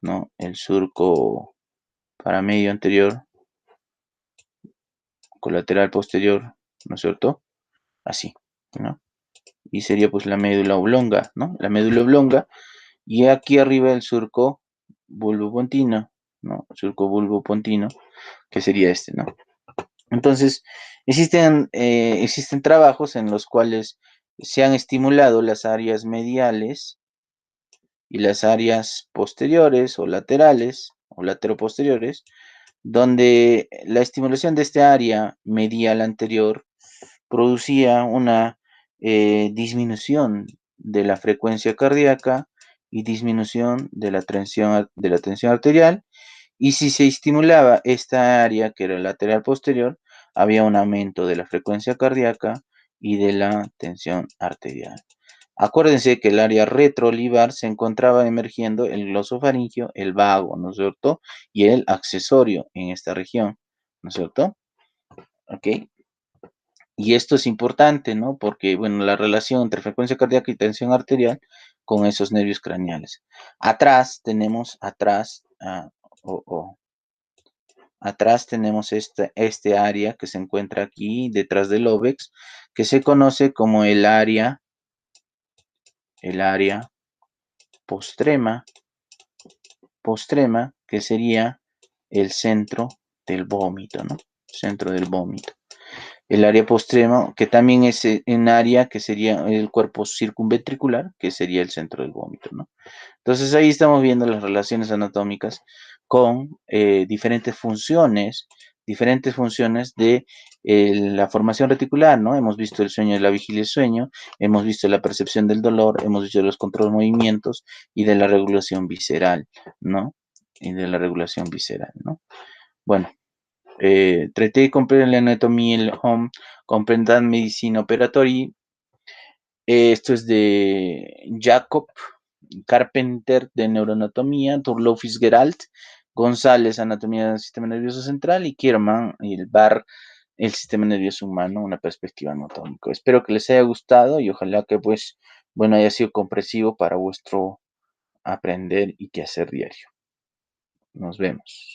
¿no? El surco paramedio anterior, colateral posterior, ¿no es cierto? Así, ¿no? Y sería pues la médula oblonga, ¿no? La médula oblonga, y aquí arriba el surco bulbopontino, ¿no? Surco bulbopontino, que sería este, ¿no? Entonces, existen trabajos en los cuales se han estimulado las áreas mediales y las áreas posteriores o laterales o lateroposteriores, donde la estimulación de esta área medial anterior producía una disminución de la frecuencia cardíaca y disminución de la tensión arterial. Y si se estimulaba esta área, que era el lateral posterior, había un aumento de la frecuencia cardíaca y de la tensión arterial. Acuérdense que el área retroolivar se encontraba emergiendo el glosofaringio, el vago, ¿no es cierto? Y el accesorio en esta región, ¿no es cierto? ¿Ok? Y esto es importante, ¿no? Porque, bueno, la relación entre frecuencia cardíaca y tensión arterial con esos nervios craneales. Atrás tenemos, atrás tenemos este área que se encuentra aquí detrás del óbex, que se conoce como el área postrema, que sería el centro del vómito, ¿no? Centro del vómito. El área postrema, que también es un área que sería el cuerpo circunventricular, que sería el centro del vómito, ¿no? Entonces ahí estamos viendo las relaciones anatómicas con diferentes funciones de la formación reticular, ¿no? Hemos visto el sueño de la vigilia y sueño, hemos visto la percepción del dolor, hemos visto los controles de movimientos y de la regulación visceral, ¿no? Y de la regulación visceral, ¿no? Bueno, traité de comprender la anatomía, el home, comprender medicina operatoria. Esto es de Jacob Carpenter de neuroanatomía, Turlow Fitzgerald, González, anatomía del sistema nervioso central, y Kierman y el Bar, el sistema nervioso humano, una perspectiva anatómica. Espero que les haya gustado y ojalá que pues, bueno, haya sido comprensivo para vuestro aprender y quehacer diario. Nos vemos.